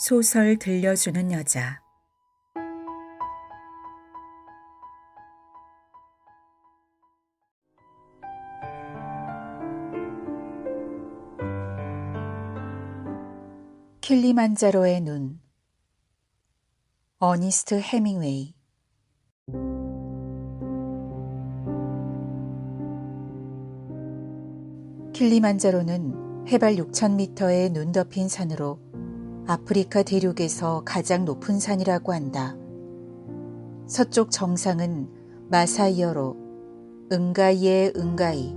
소설 들려주는 여자. 킬리만자로의 눈. 어니스트 해밍웨이. 킬리만자로는 해발 6,000m의 눈 덮인 산으로 아프리카 대륙에서 가장 높은 산이라고 한다. 서쪽 정상은 마사이어로 응가이의 응가이,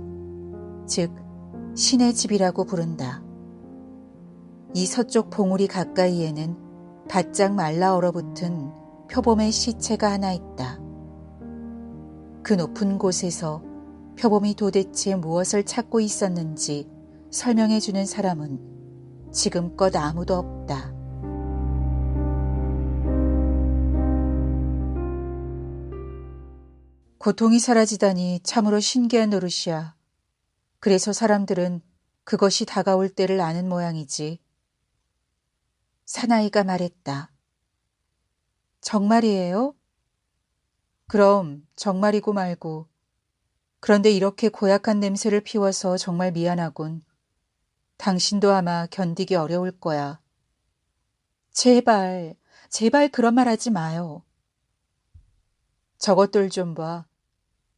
즉 신의 집이라고 부른다. 이 서쪽 봉우리 가까이에는 바짝 말라 얼어붙은 표범의 시체가 하나 있다. 그 높은 곳에서 표범이 도대체 무엇을 찾고 있었는지 설명해주는 사람은 지금껏 아무도 없다. 고통이 사라지다니 참으로 신기한 노릇이야. 그래서 사람들은 그것이 다가올 때를 아는 모양이지. 사나이가 말했다. 정말이에요? 그럼 정말이고 말고. 그런데 이렇게 고약한 냄새를 피워서 정말 미안하군. 당신도 아마 견디기 어려울 거야. 제발, 제발 그런 말 하지 마요. 저것들 좀 봐.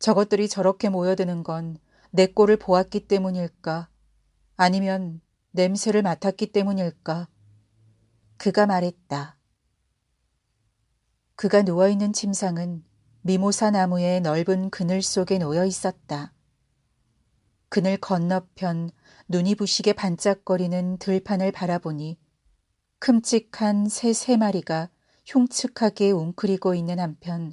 저것들이 저렇게 모여드는 건 내 꼴을 보았기 때문일까? 아니면 냄새를 맡았기 때문일까? 그가 말했다. 그가 누워있는 침상은 미모사 나무의 넓은 그늘 속에 놓여 있었다. 그늘 건너편 눈이 부시게 반짝거리는 들판을 바라보니 큼직한 새 3마리가 흉측하게 웅크리고 있는 한편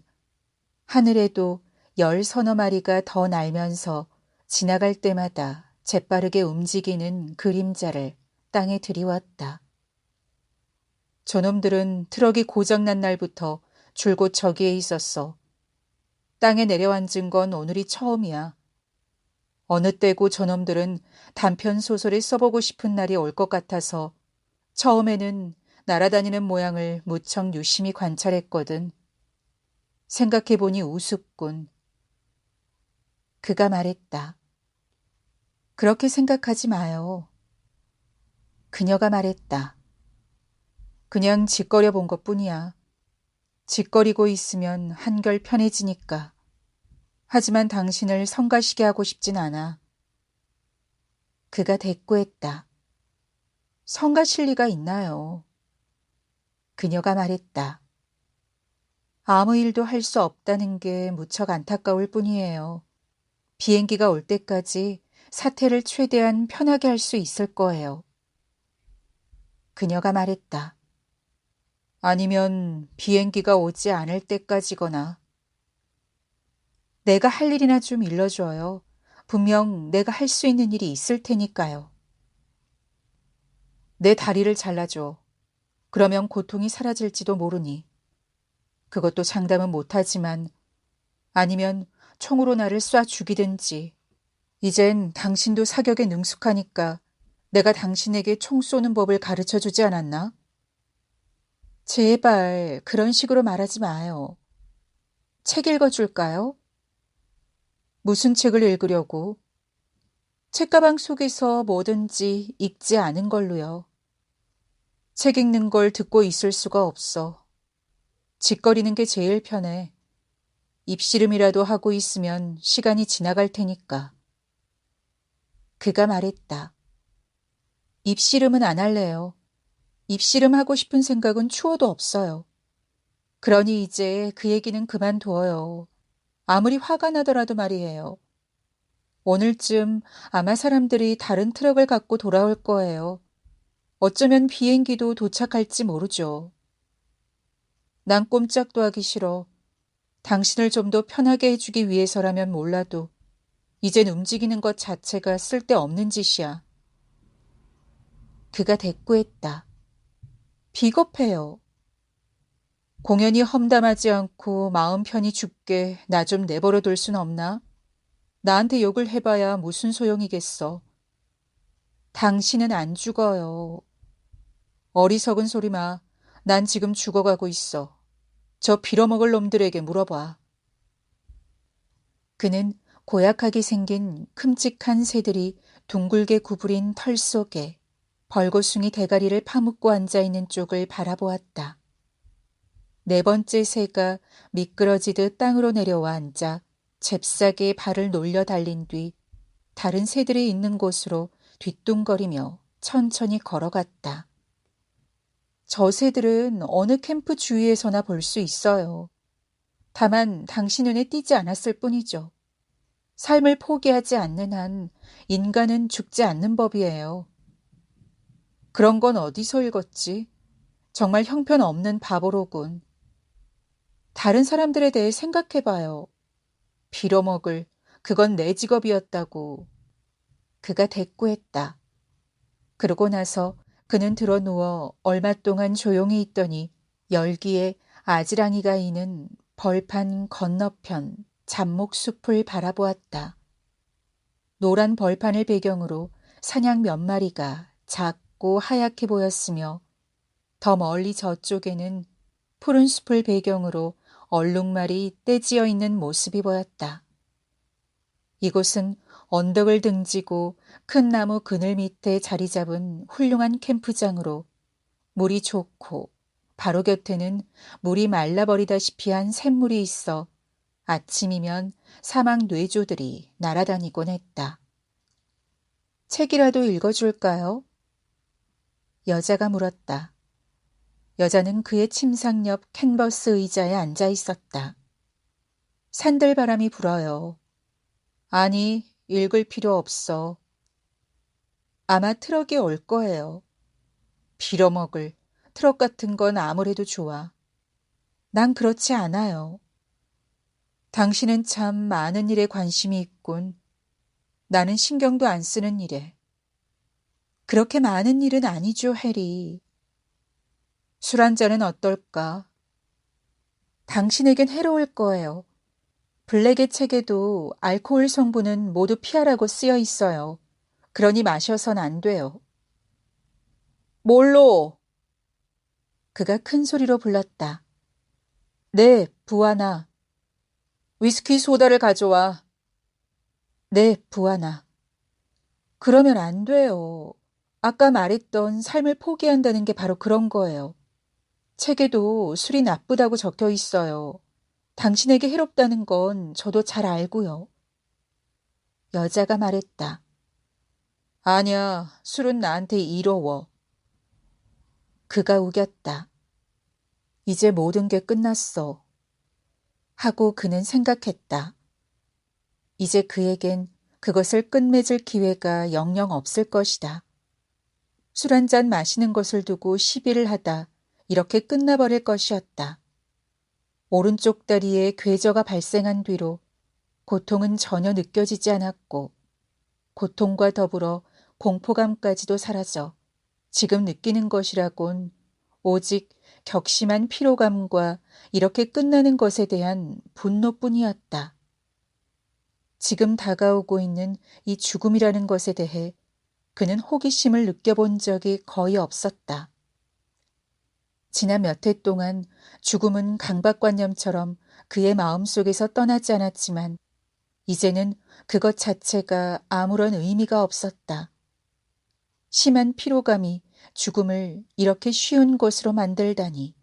하늘에도 10서너 마리가 더 날면서 지나갈 때마다 재빠르게 움직이는 그림자를 땅에 들이왔다. 저놈들은 트럭이 고장난 날부터 줄곧 저기에 있었어. 땅에 내려앉은 건 오늘이 처음이야. 어느 때고 저놈들은 단편 소설을 써보고 싶은 날이 올 것 같아서 처음에는 날아다니는 모양을 무척 유심히 관찰했거든. 생각해보니 우습군. 그가 말했다. 그렇게 생각하지 마요. 그녀가 말했다. 그냥 짓거려 본 것뿐이야. 짓거리고 있으면 한결 편해지니까. 하지만 당신을 성가시게 하고 싶진 않아. 그가 대꾸했다. 성가실 리가 있나요? 그녀가 말했다. 아무 일도 할 수 없다는 게 무척 안타까울 뿐이에요. 비행기가 올 때까지 사태를 최대한 편하게 할 수 있을 거예요. 그녀가 말했다. 아니면 비행기가 오지 않을 때까지거나. 내가 할 일이나 좀 일러줘요. 분명 내가 할 수 있는 일이 있을 테니까요. 내 다리를 잘라줘. 그러면 고통이 사라질지도 모르니. 그것도 장담은 못하지만 아니면 총으로 나를 쏴 죽이든지. 이젠 당신도 사격에 능숙하니까 내가 당신에게 총 쏘는 법을 가르쳐주지 않았나? 제발 그런 식으로 말하지 마요. 책 읽어줄까요? 무슨 책을 읽으려고? 책가방 속에서 뭐든지 읽지 않은 걸로요. 책 읽는 걸 듣고 있을 수가 없어. 짓거리는 게 제일 편해. 입씨름이라도 하고 있으면 시간이 지나갈 테니까. 그가 말했다. 입씨름은 안 할래요. 입씨름 하고 싶은 생각은 추워도 없어요. 그러니 이제 그 얘기는 그만둬요. 아무리 화가 나더라도 말이에요. 오늘쯤 아마 사람들이 다른 트럭을 갖고 돌아올 거예요. 어쩌면 비행기도 도착할지 모르죠. 난 꼼짝도 하기 싫어. 당신을 좀 더 편하게 해주기 위해서라면 몰라도 이젠 움직이는 것 자체가 쓸데없는 짓이야. 그가 대꾸했다. 비겁해요. 공연히 험담하지 않고 마음 편히 죽게 나 좀 내버려 둘 순 없나? 나한테 욕을 해봐야 무슨 소용이겠어. 당신은 안 죽어요. 어리석은 소리 마. 난 지금 죽어가고 있어. 저 빌어먹을 놈들에게 물어봐. 그는 고약하게 생긴 큼직한 새들이 둥글게 구부린 털 속에 벌거숭이 대가리를 파묻고 앉아있는 쪽을 바라보았다. 네 번째 새가 미끄러지듯 땅으로 내려와 앉아 잽싸게 발을 놀려 달린 뒤 다른 새들이 있는 곳으로 뒤뚱거리며 천천히 걸어갔다. 저 새들은 어느 캠프 주위에서나 볼 수 있어요. 다만 당신 눈에 띄지 않았을 뿐이죠. 삶을 포기하지 않는 한 인간은 죽지 않는 법이에요. 그런 건 어디서 읽었지? 정말 형편없는 바보로군. 다른 사람들에 대해 생각해봐요. 빌어먹을, 그건 내 직업이었다고. 그가 대꾸했다. 그러고 나서 그는 드러누워 얼마 동안 조용히 있더니 열기에 아지랑이가 이는 벌판 건너편 잡목숲을 바라보았다. 노란 벌판을 배경으로 사냥 몇 마리가 작고 하얗게 보였으며 더 멀리 저쪽에는 푸른 숲을 배경으로 얼룩말이 떼지어 있는 모습이 보였다. 이곳은 언덕을 등지고 큰 나무 그늘 밑에 자리 잡은 훌륭한 캠프장으로 물이 좋고 바로 곁에는 물이 말라버리다시피 한 샘물이 있어 아침이면 사막 뇌조들이 날아다니곤 했다. 책이라도 읽어줄까요? 여자가 물었다. 여자는 그의 침상 옆 캔버스 의자에 앉아 있었다. 산들바람이 불어요. 아니, 읽을 필요 없어. 아마 트럭이 올 거예요. 빌어먹을 트럭 같은 건 아무래도 좋아. 난 그렇지 않아요. 당신은 참 많은 일에 관심이 있군. 나는 신경도 안 쓰는 일에. 그렇게 많은 일은 아니죠, 해리. 술 한 잔은 어떨까? 당신에겐 해로울 거예요. 블랙의 책에도 알코올 성분은 모두 피하라고 쓰여 있어요. 그러니 마셔선 안 돼요. 뭘로? 그가 큰 소리로 불렀다. 네, 부하나. 위스키 소다를 가져와. 네, 부하나. 그러면 안 돼요. 아까 말했던 삶을 포기한다는 게 바로 그런 거예요. 책에도 술이 나쁘다고 적혀 있어요. 당신에게 해롭다는 건 저도 잘 알고요. 여자가 말했다. 아니야, 술은 나한테 이로워. 그가 우겼다. 이제 모든 게 끝났어. 하고 그는 생각했다. 이제 그에겐 그것을 끝맺을 기회가 영영 없을 것이다. 술 한 잔 마시는 것을 두고 시비를 하다 이렇게 끝나버릴 것이었다. 오른쪽 다리에 궤저가 발생한 뒤로 고통은 전혀 느껴지지 않았고 고통과 더불어 공포감까지도 사라져 지금 느끼는 것이라곤 오직 격심한 피로감과 이렇게 끝나는 것에 대한 분노뿐이었다. 지금 다가오고 있는 이 죽음이라는 것에 대해 그는 호기심을 느껴본 적이 거의 없었다. 지난 몇 해 동안 죽음은 강박관념처럼 그의 마음속에서 떠나지 않았지만 이제는 그것 자체가 아무런 의미가 없었다. 심한 피로감이 죽음을 이렇게 쉬운 곳으로 만들다니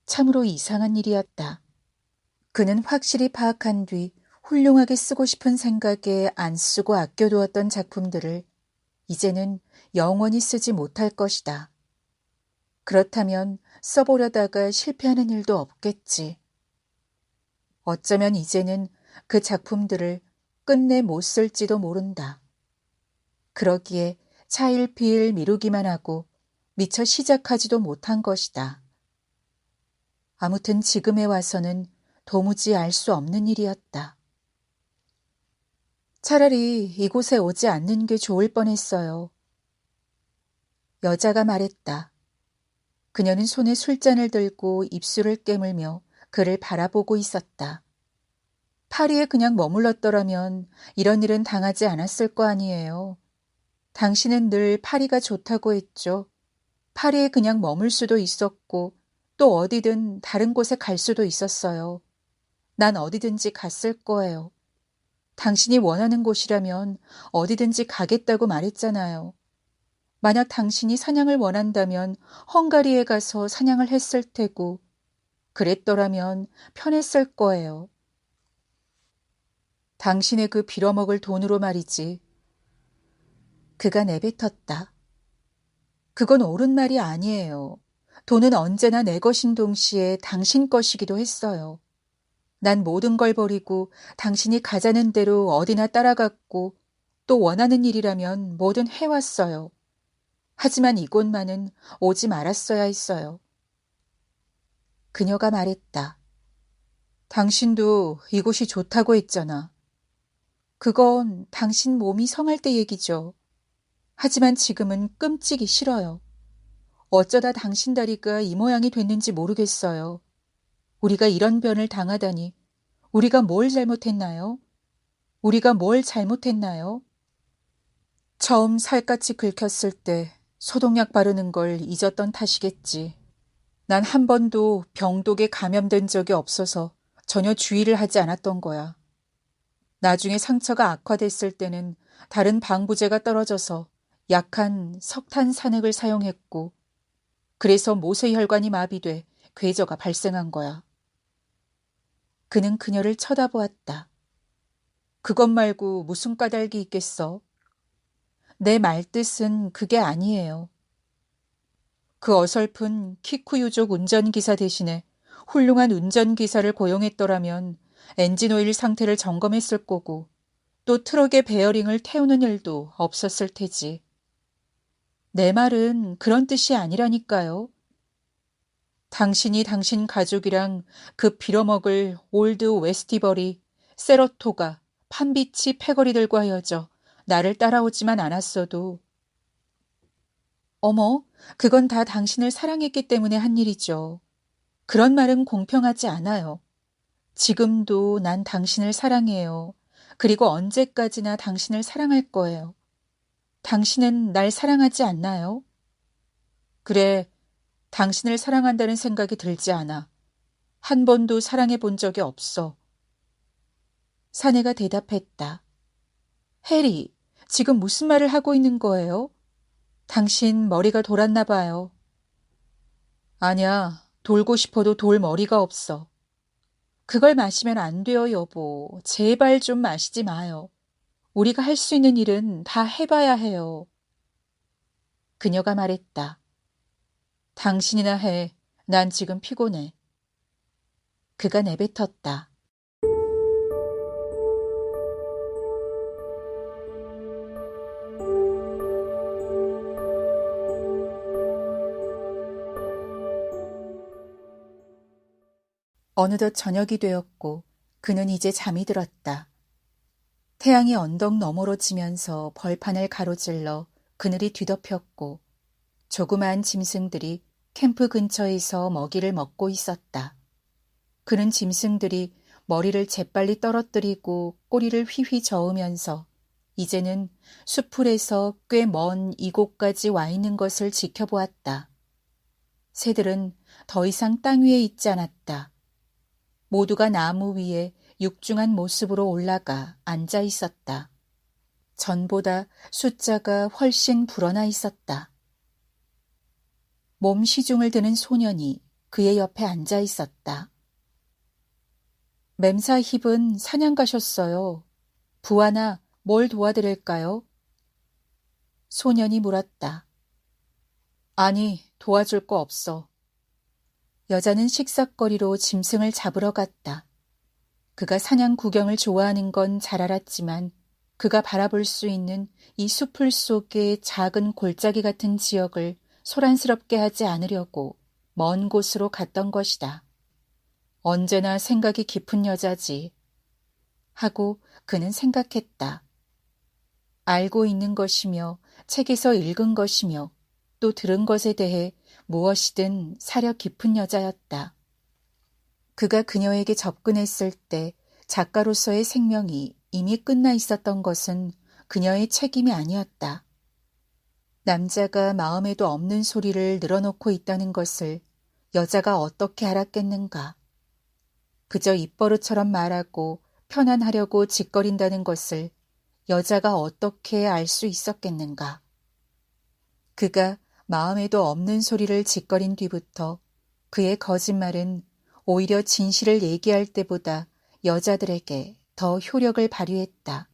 참으로 이상한 일이었다. 그는 확실히 파악한 뒤 훌륭하게 쓰고 싶은 생각에 안 쓰고 아껴두었던 작품들을 이제는 영원히 쓰지 못할 것이다. 그렇다면 써보려다가 실패하는 일도 없겠지. 어쩌면 이제는 그 작품들을 끝내 못 쓸지도 모른다. 그러기에 차일피일 미루기만 하고 미처 시작하지도 못한 것이다. 아무튼 지금에 와서는 도무지 알 수 없는 일이었다. 차라리 이곳에 오지 않는 게 좋을 뻔했어요. 여자가 말했다. 그녀는 손에 술잔을 들고 입술을 깨물며 그를 바라보고 있었다. 파리에 그냥 머물렀더라면 이런 일은 당하지 않았을 거 아니에요. 당신은 늘 파리가 좋다고 했죠. 파리에 그냥 머물 수도 있었고 또 어디든 다른 곳에 갈 수도 있었어요. 난 어디든지 갔을 거예요. 당신이 원하는 곳이라면 어디든지 가겠다고 말했잖아요. 만약 당신이 사냥을 원한다면 헝가리에 가서 사냥을 했을 테고, 그랬더라면 편했을 거예요. 당신의 그 빌어먹을 돈으로 말이지. 그가 내뱉었다. 그건 옳은 말이 아니에요. 돈은 언제나 내 것인 동시에 당신 것이기도 했어요. 난 모든 걸 버리고 당신이 가자는 대로 어디나 따라갔고 또 원하는 일이라면 뭐든 해왔어요. 하지만 이곳만은 오지 말았어야 했어요. 그녀가 말했다. 당신도 이곳이 좋다고 했잖아. 그건 당신 몸이 성할 때 얘기죠. 하지만 지금은 끔찍이 싫어요. 어쩌다 당신 다리가 이 모양이 됐는지 모르겠어요. 우리가 이런 변을 당하다니. 우리가 뭘 잘못했나요? 우리가 뭘 잘못했나요? 처음 살갗이 긁혔을 때 소독약 바르는 걸 잊었던 탓이겠지. 난 한 번도 병독에 감염된 적이 없어서 전혀 주의를 하지 않았던 거야. 나중에 상처가 악화됐을 때는 다른 방부제가 떨어져서 약한 석탄 산액을 사용했고, 그래서 모세혈관이 마비돼 궤저가 발생한 거야. 그는 그녀를 쳐다보았다. 그것 말고 무슨 까닭이 있겠어? 내 말뜻은 그게 아니에요. 그 어설픈 키쿠유족 운전기사 대신에 훌륭한 운전기사를 고용했더라면 엔진오일 상태를 점검했을 거고 또 트럭의 베어링을 태우는 일도 없었을 테지. 내 말은 그런 뜻이 아니라니까요. 당신이 당신 가족이랑 그 빌어먹을 올드 웨스티버리, 세러토가, 판비치 패거리들과 헤어져 나를 따라오지만 않았어도 어머, 그건 다 당신을 사랑했기 때문에 한 일이죠. 그런 말은 공평하지 않아요. 지금도 난 당신을 사랑해요. 그리고 언제까지나 당신을 사랑할 거예요. 당신은 날 사랑하지 않나요? 그래, 당신을 사랑한다는 생각이 들지 않아. 한 번도 사랑해 본 적이 없어. 사내가 대답했다. 해리, 지금 무슨 말을 하고 있는 거예요? 당신 머리가 돌았나 봐요. 아니야, 돌고 싶어도 돌 머리가 없어. 그걸 마시면 안 돼요, 여보. 제발 좀 마시지 마요. 우리가 할 수 있는 일은 다 해봐야 해요. 그녀가 말했다. 당신이나 해. 난 지금 피곤해. 그가 내뱉었다. 어느덧 저녁이 되었고 그는 이제 잠이 들었다. 태양이 언덕 너머로 지면서 벌판을 가로질러 그늘이 뒤덮였고 조그마한 짐승들이 캠프 근처에서 먹이를 먹고 있었다. 그는 짐승들이 머리를 재빨리 떨어뜨리고 꼬리를 휘휘 저으면서 이제는 수풀에서 꽤 먼 이곳까지 와 있는 것을 지켜보았다. 새들은 더 이상 땅 위에 있지 않았다. 모두가 나무 위에 육중한 모습으로 올라가 앉아 있었다. 전보다 숫자가 훨씬 불어나 있었다. 몸 시중을 드는 소년이 그의 옆에 앉아 있었다. 맴사 힙은 사냥 가셨어요. 부하나 뭘 도와드릴까요? 소년이 물었다. 아니, 도와줄 거 없어. 여자는 식삭거리로 짐승을 잡으러 갔다. 그가 사냥 구경을 좋아하는 건 잘 알았지만 그가 바라볼 수 있는 이 숲풀 속의 작은 골짜기 같은 지역을 소란스럽게 하지 않으려고 먼 곳으로 갔던 것이다. 언제나 생각이 깊은 여자지. 하고 그는 생각했다. 알고 있는 것이며 책에서 읽은 것이며 또 들은 것에 대해 무엇이든 사려 깊은 여자였다. 그가 그녀에게 접근했을 때 작가로서의 생명이 이미 끝나 있었던 것은 그녀의 책임이 아니었다. 남자가 마음에도 없는 소리를 늘어놓고 있다는 것을 여자가 어떻게 알았겠는가. 그저 입버릇처럼 말하고 편안하려고 짓거린다는 것을 여자가 어떻게 알 수 있었겠는가. 그가 마음에도 없는 소리를 짓거린 뒤부터 그의 거짓말은 오히려 진실을 얘기할 때보다 여자들에게 더 효력을 발휘했다.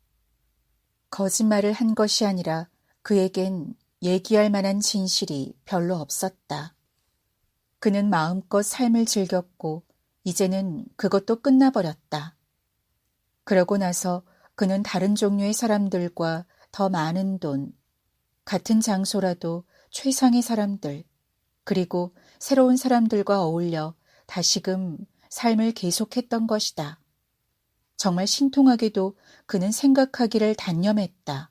거짓말을 한 것이 아니라 그에겐 얘기할 만한 진실이 별로 없었다. 그는 마음껏 삶을 즐겼고 이제는 그것도 끝나버렸다. 그러고 나서 그는 다른 종류의 사람들과 더 많은 돈, 같은 장소라도 최상의 사람들, 그리고 새로운 사람들과 어울려 다시금 삶을 계속했던 것이다. 정말 신통하게도 그는 생각하기를 단념했다.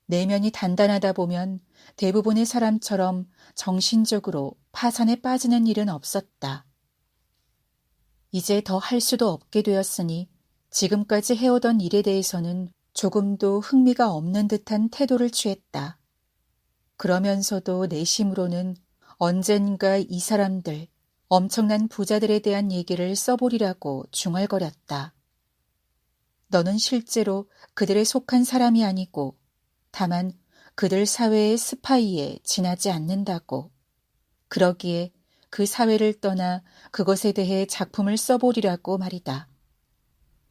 내면이 단단하다 보면 대부분의 사람처럼 정신적으로 파산에 빠지는 일은 없었다. 이제 더 할 수도 없게 되었으니 지금까지 해오던 일에 대해서는 조금도 흥미가 없는 듯한 태도를 취했다. 그러면서도 내심으로는 언젠가 이 사람들, 엄청난 부자들에 대한 얘기를 써보리라고 중얼거렸다. 너는 실제로 그들에 속한 사람이 아니고 다만 그들 사회의 스파이에 지나지 않는다고. 그러기에 그 사회를 떠나 그것에 대해 작품을 써보리라고 말이다.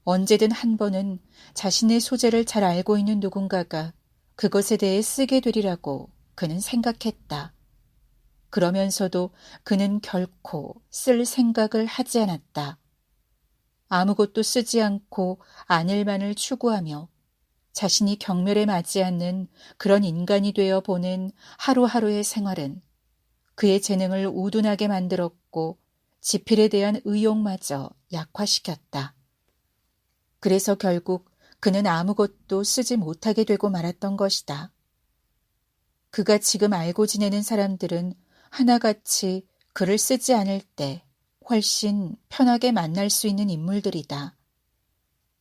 언제든 한 번은 자신의 소재를 잘 알고 있는 누군가가 그것에 대해 쓰게 되리라고 그는 생각했다. 그러면서도 그는 결코 쓸 생각을 하지 않았다. 아무것도 쓰지 않고 안일만을 추구하며 자신이 경멸에 맞지 않는 그런 인간이 되어 보낸 하루하루의 생활은 그의 재능을 우둔하게 만들었고 지필에 대한 의욕마저 약화시켰다. 그래서 결국 그는 아무것도 쓰지 못하게 되고 말았던 것이다. 그가 지금 알고 지내는 사람들은 하나같이 글을 쓰지 않을 때 훨씬 편하게 만날 수 있는 인물들이다.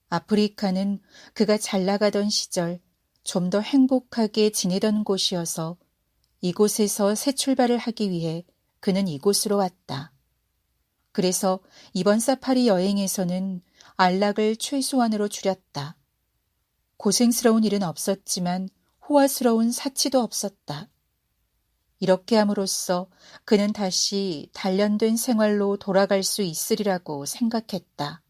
아프리카는 그가 잘 나가던 시절 좀 더 행복하게 지내던 곳이어서 이곳에서 새 출발을 하기 위해 그는 이곳으로 왔다. 그래서 이번 사파리 여행에서는 안락을 최소한으로 줄였다. 고생스러운 일은 없었지만 호화스러운 사치도 없었다. 이렇게 함으로써 그는 다시 단련된 생활로 돌아갈 수 있으리라고 생각했다.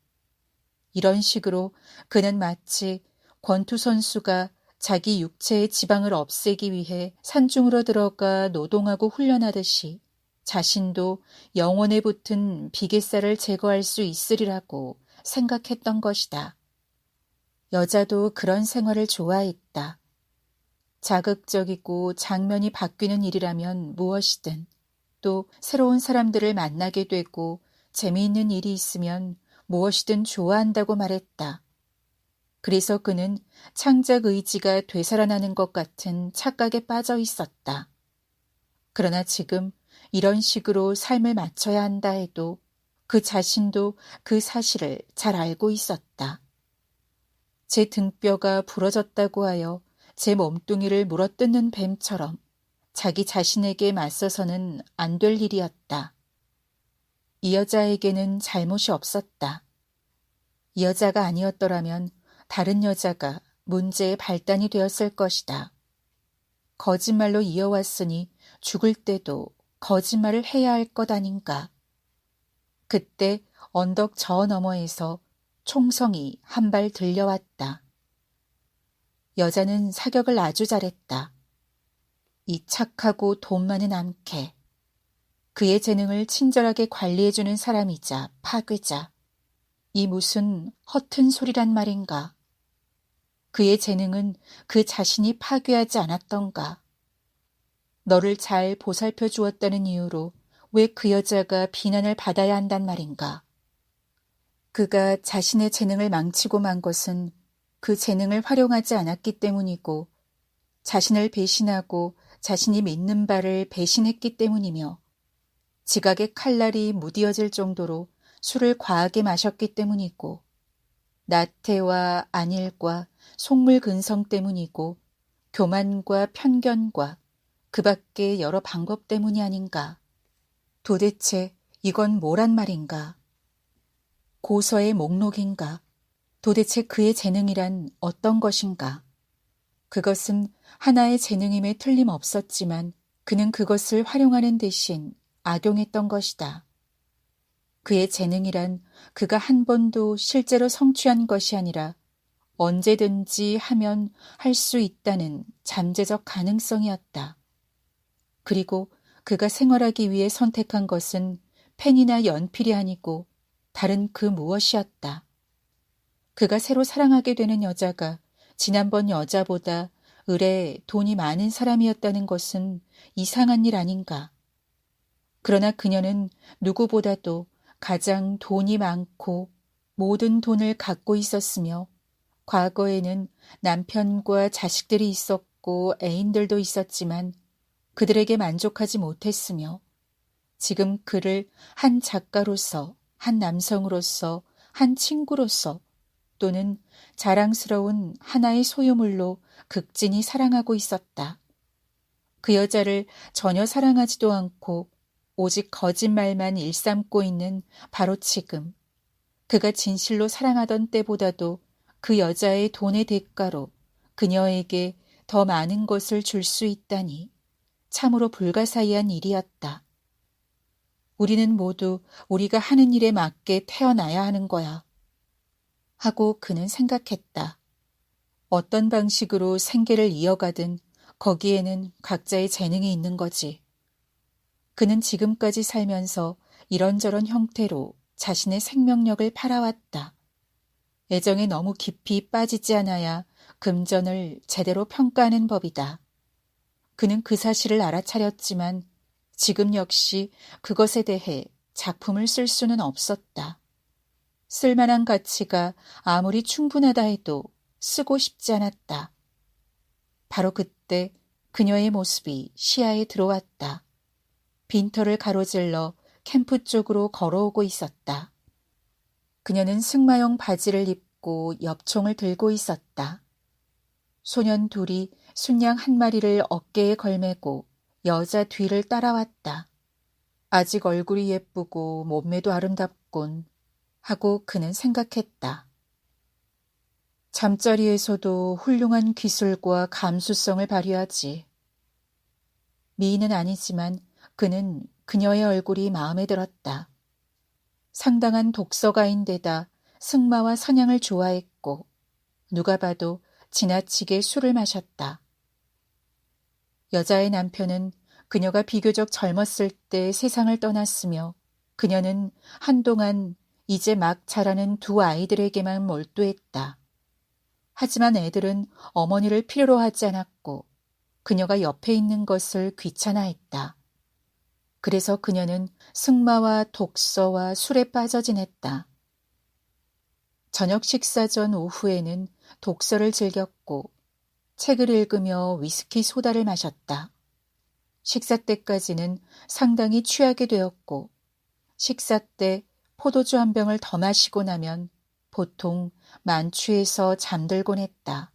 이런 식으로 그는 마치 권투 선수가 자기 육체의 지방을 없애기 위해 산중으로 들어가 노동하고 훈련하듯이 자신도 영혼에 붙은 비계살을 제거할 수 있으리라고 생각했던 것이다. 여자도 그런 생활을 좋아했다. 자극적이고 장면이 바뀌는 일이라면 무엇이든, 또 새로운 사람들을 만나게 되고 재미있는 일이 있으면 무엇이든 좋아한다고 말했다. 그래서 그는 창작 의지가 되살아나는 것 같은 착각에 빠져 있었다. 그러나 지금 이런 식으로 삶을 맞춰야 한다 해도 그 자신도 그 사실을 잘 알고 있었다. 제 등뼈가 부러졌다고 하여 제 몸뚱이를 물어뜯는 뱀처럼 자기 자신에게 맞서서는 안 될 일이었다. 이 여자에게는 잘못이 없었다. 이 여자가 아니었더라면 다른 여자가 문제의 발단이 되었을 것이다. 거짓말로 이어왔으니 죽을 때도 거짓말을 해야 할 것 아닌가. 그때 언덕 저 너머에서 총성이 한 발 들려왔다. 여자는 사격을 아주 잘했다. 이 착하고 돈 많은 암캐. 그의 재능을 친절하게 관리해주는 사람이자 파괴자. 이 무슨 허튼 소리란 말인가. 그의 재능은 그 자신이 파괴하지 않았던가. 너를 잘 보살펴 주었다는 이유로 왜 그 여자가 비난을 받아야 한단 말인가. 그가 자신의 재능을 망치고 만 것은 그 재능을 활용하지 않았기 때문이고 자신을 배신하고 자신이 믿는 바를 배신했기 때문이며 지각의 칼날이 무디어질 정도로 술을 과하게 마셨기 때문이고 나태와 안일과 속물 근성 때문이고 교만과 편견과 그 밖의 여러 방법 때문이 아닌가. 도대체 이건 뭐란 말인가? 고서의 목록인가? 도대체 그의 재능이란 어떤 것인가? 그것은 하나의 재능임에 틀림없었지만 그는 그것을 활용하는 대신 악용했던 것이다. 그의 재능이란 그가 한 번도 실제로 성취한 것이 아니라 언제든지 하면 할 수 있다는 잠재적 가능성이었다. 그리고 그가 생활하기 위해 선택한 것은 펜이나 연필이 아니고 다른 그 무엇이었다. 그가 새로 사랑하게 되는 여자가 지난번 여자보다 을에 돈이 많은 사람이었다는 것은 이상한 일 아닌가. 그러나 그녀는 누구보다도 가장 돈이 많고 모든 돈을 갖고 있었으며 과거에는 남편과 자식들이 있었고 애인들도 있었지만 그들에게 만족하지 못했으며 지금 그를 한 작가로서, 한 남성으로서, 한 친구로서 또는 자랑스러운 하나의 소유물로 극진히 사랑하고 있었다. 그 여자를 전혀 사랑하지도 않고 오직 거짓말만 일삼고 있는 바로 지금 그가 진실로 사랑하던 때보다도 그 여자의 돈의 대가로 그녀에게 더 많은 것을 줄 수 있다니 참으로 불가사의한 일이었다. 우리는 모두 우리가 하는 일에 맞게 태어나야 하는 거야. 하고 그는 생각했다. 어떤 방식으로 생계를 이어가든 거기에는 각자의 재능이 있는 거지. 그는 지금까지 살면서 이런저런 형태로 자신의 생명력을 팔아왔다. 애정에 너무 깊이 빠지지 않아야 금전을 제대로 평가하는 법이다. 그는 그 사실을 알아차렸지만 지금 역시 그것에 대해 작품을 쓸 수는 없었다. 쓸만한 가치가 아무리 충분하다 해도 쓰고 싶지 않았다. 바로 그때 그녀의 모습이 시야에 들어왔다. 빈터를 가로질러 캠프 쪽으로 걸어오고 있었다. 그녀는 승마용 바지를 입고 엽총을 들고 있었다. 소년 둘이 순양 한 마리를 어깨에 걸매고 여자 뒤를 따라왔다. 아직 얼굴이 예쁘고 몸매도 아름답군 하고 그는 생각했다. 잠자리에서도 훌륭한 기술과 감수성을 발휘하지. 미인은 아니지만 그는 그녀의 얼굴이 마음에 들었다. 상당한 독서가인데다 승마와 사냥을 좋아했고 누가 봐도 지나치게 술을 마셨다. 여자의 남편은 그녀가 비교적 젊었을 때 세상을 떠났으며 그녀는 한동안 이제 막 자라는 두 아이들에게만 몰두했다. 하지만 애들은 어머니를 필요로 하지 않았고 그녀가 옆에 있는 것을 귀찮아했다. 그래서 그녀는 승마와 독서와 술에 빠져 지냈다. 저녁 식사 전 오후에는 독서를 즐겼고 책을 읽으며 위스키 소다를 마셨다. 식사 때까지는 상당히 취하게 되었고 식사 때 포도주 한 병을 더 마시고 나면 보통 만취해서 잠들곤 했다.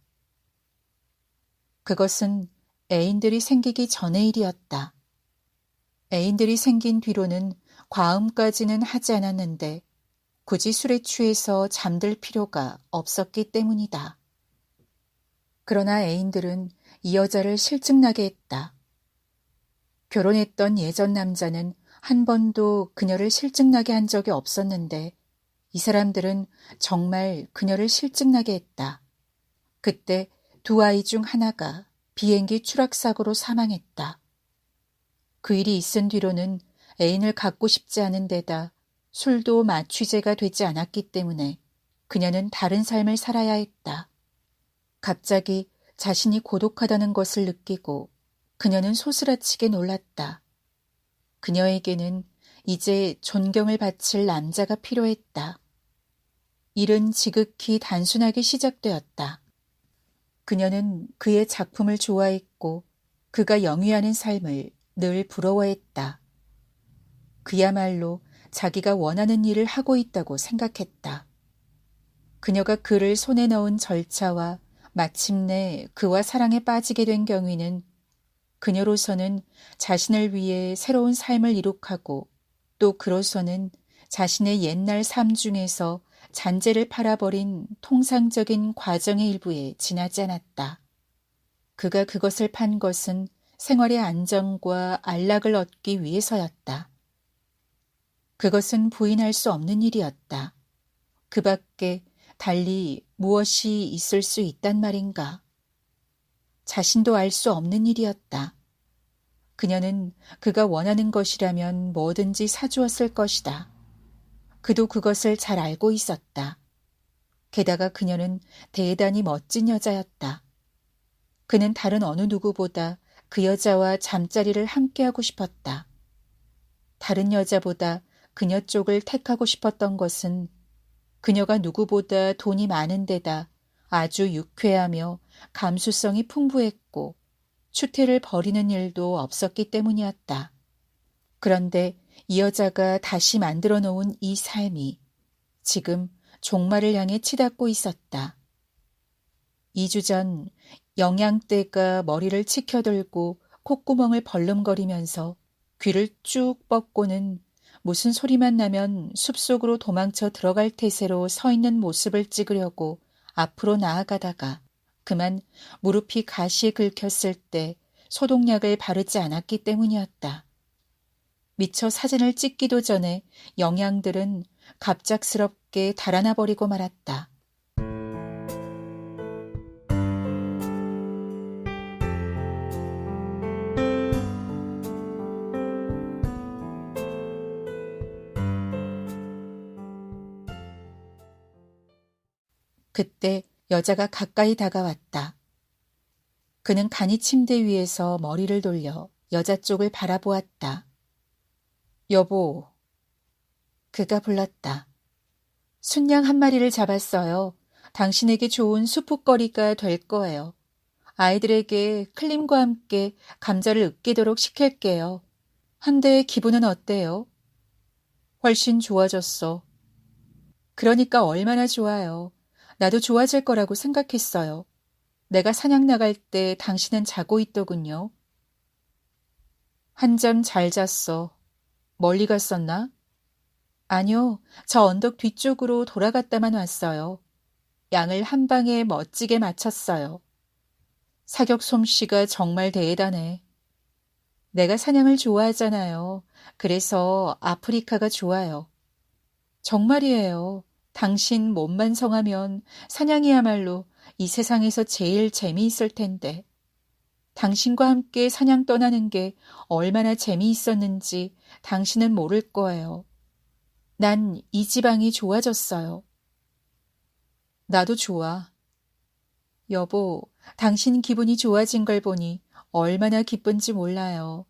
그것은 애인들이 생기기 전의 일이었다. 애인들이 생긴 뒤로는 과음까지는 하지 않았는데 굳이 술에 취해서 잠들 필요가 없었기 때문이다. 그러나 애인들은 이 여자를 실증나게 했다. 결혼했던 예전 남자는 한 번도 그녀를 실증나게 한 적이 없었는데 이 사람들은 정말 그녀를 실증나게 했다. 그때 두 아이 중 하나가 비행기 추락사고로 사망했다. 그 일이 있은 뒤로는 애인을 갖고 싶지 않은 데다 술도 마취제가 되지 않았기 때문에 그녀는 다른 삶을 살아야 했다. 갑자기 자신이 고독하다는 것을 느끼고 그녀는 소스라치게 놀랐다. 그녀에게는 이제 존경을 바칠 남자가 필요했다. 일은 지극히 단순하게 시작되었다. 그녀는 그의 작품을 좋아했고 그가 영위하는 삶을 늘 부러워했다. 그야말로 자기가 원하는 일을 하고 있다고 생각했다. 그녀가 그를 손에 넣은 절차와 마침내 그와 사랑에 빠지게 된 경위는 그녀로서는 자신을 위해 새로운 삶을 이룩하고 또 그로서는 자신의 옛날 삶 중에서 잔재를 팔아버린 통상적인 과정의 일부에 지나지 않았다. 그가 그것을 판 것은 생활의 안정과 안락을 얻기 위해서였다. 그것은 부인할 수 없는 일이었다. 그 밖에 달리 무엇이 있을 수 있단 말인가. 자신도 알 수 없는 일이었다. 그녀는 그가 원하는 것이라면 뭐든지 사주었을 것이다. 그도 그것을 잘 알고 있었다. 게다가 그녀는 대단히 멋진 여자였다. 그는 다른 어느 누구보다 그 여자와 잠자리를 함께하고 싶었다. 다른 여자보다 그녀 쪽을 택하고 싶었던 것은 그녀가 누구보다 돈이 많은 데다 아주 유쾌하며 감수성이 풍부했고 추태를 벌이는 일도 없었기 때문이었다. 그런데 이 여자가 다시 만들어 놓은 이 삶이 지금 종말을 향해 치닫고 있었다. 2주 전 영양대가 머리를 치켜들고 콧구멍을 벌름거리면서 귀를 쭉 뻗고는 무슨 소리만 나면 숲속으로 도망쳐 들어갈 태세로 서 있는 모습을 찍으려고 앞으로 나아가다가 그만 무릎이 가시에 긁혔을 때 소독약을 바르지 않았기 때문이었다. 미처 사진을 찍기도 전에 영양들은 갑작스럽게 달아나 버리고 말았다. 그때 여자가 가까이 다가왔다. 그는 간이 침대 위에서 머리를 돌려 여자 쪽을 바라보았다. 여보. 그가 불렀다. 순양 한 마리를 잡았어요. 당신에게 좋은 수프거리가 될 거예요. 아이들에게 클림과 함께 감자를 으깨도록 시킬게요. 한데 기분은 어때요? 훨씬 좋아졌어. 그러니까 얼마나 좋아요. 나도 좋아질 거라고 생각했어요. 내가 사냥 나갈 때 당신은 자고 있더군요. 한잠 잘 잤어. 멀리 갔었나? 아니요, 저 언덕 뒤쪽으로 돌아갔다만 왔어요. 양을 한 방에 멋지게 맞췄어요. 사격 솜씨가 정말 대단해. 내가 사냥을 좋아하잖아요. 그래서 아프리카가 좋아요. 정말이에요. 당신 몸만 성하면 사냥이야말로 이 세상에서 제일 재미있을 텐데. 당신과 함께 사냥 떠나는 게 얼마나 재미있었는지 당신은 모를 거예요. 난 이 지방이 좋아졌어요. 나도 좋아. 여보, 당신 기분이 좋아진 걸 보니 얼마나 기쁜지 몰라요.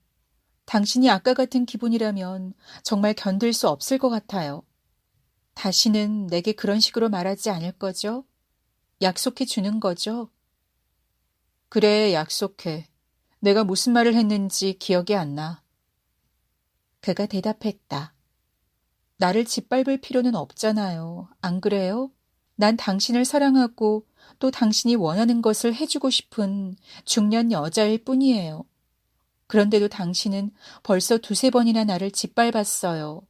당신이 아까 같은 기분이라면 정말 견딜 수 없을 것 같아요. 다시는 내게 그런 식으로 말하지 않을 거죠? 약속해 주는 거죠? 그래, 약속해. 내가 무슨 말을 했는지 기억이 안 나. 그가 대답했다. 나를 짓밟을 필요는 없잖아요. 안 그래요? 난 당신을 사랑하고 또 당신이 원하는 것을 해주고 싶은 중년 여자일 뿐이에요. 그런데도 당신은 벌써 두세 번이나 나를 짓밟았어요.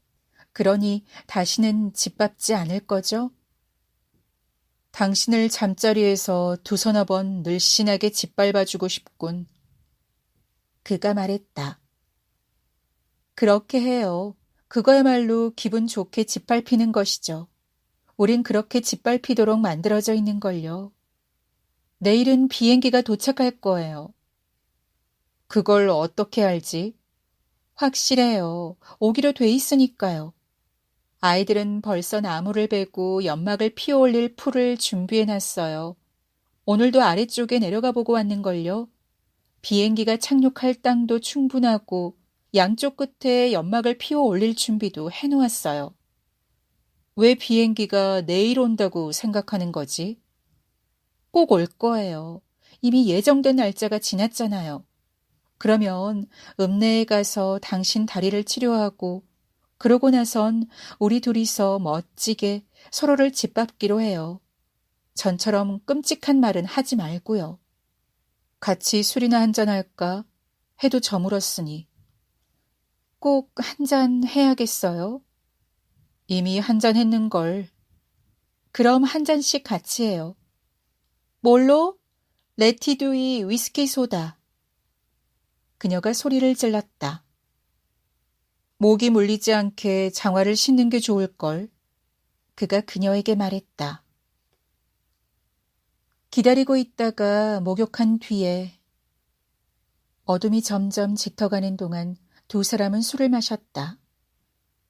그러니 다시는 짓밟지 않을 거죠? 당신을 잠자리에서 두서너 번 늘씬하게 짓밟아주고 싶군. 그가 말했다. 그렇게 해요. 그거야말로 기분 좋게 짓밟히는 것이죠. 우린 그렇게 짓밟히도록 만들어져 있는걸요. 내일은 비행기가 도착할 거예요. 그걸 어떻게 알지? 확실해요. 오기로 돼 있으니까요. 아이들은 벌써 나무를 베고 연막을 피워올릴 풀을 준비해놨어요. 오늘도 아래쪽에 내려가 보고 왔는걸요. 비행기가 착륙할 땅도 충분하고 양쪽 끝에 연막을 피워올릴 준비도 해놓았어요. 왜 비행기가 내일 온다고 생각하는 거지? 꼭 올 거예요. 이미 예정된 날짜가 지났잖아요. 그러면 읍내에 가서 당신 다리를 치료하고 그러고 나선 우리 둘이서 멋지게 서로를 짓밟기로 해요. 전처럼 끔찍한 말은 하지 말고요. 같이 술이나 한잔할까? 해도 저물었으니. 꼭 한 잔 해야겠어요? 이미 한 잔 했는걸. 그럼 한 잔씩 같이 해요. 뭘로? 레티두이 위스키 소다. 그녀가 소리를 질렀다. 목이 물리지 않게 장화를 신는 게 좋을걸. 그가 그녀에게 말했다. 기다리고 있다가 목욕한 뒤에 어둠이 점점 짙어가는 동안 두 사람은 술을 마셨다.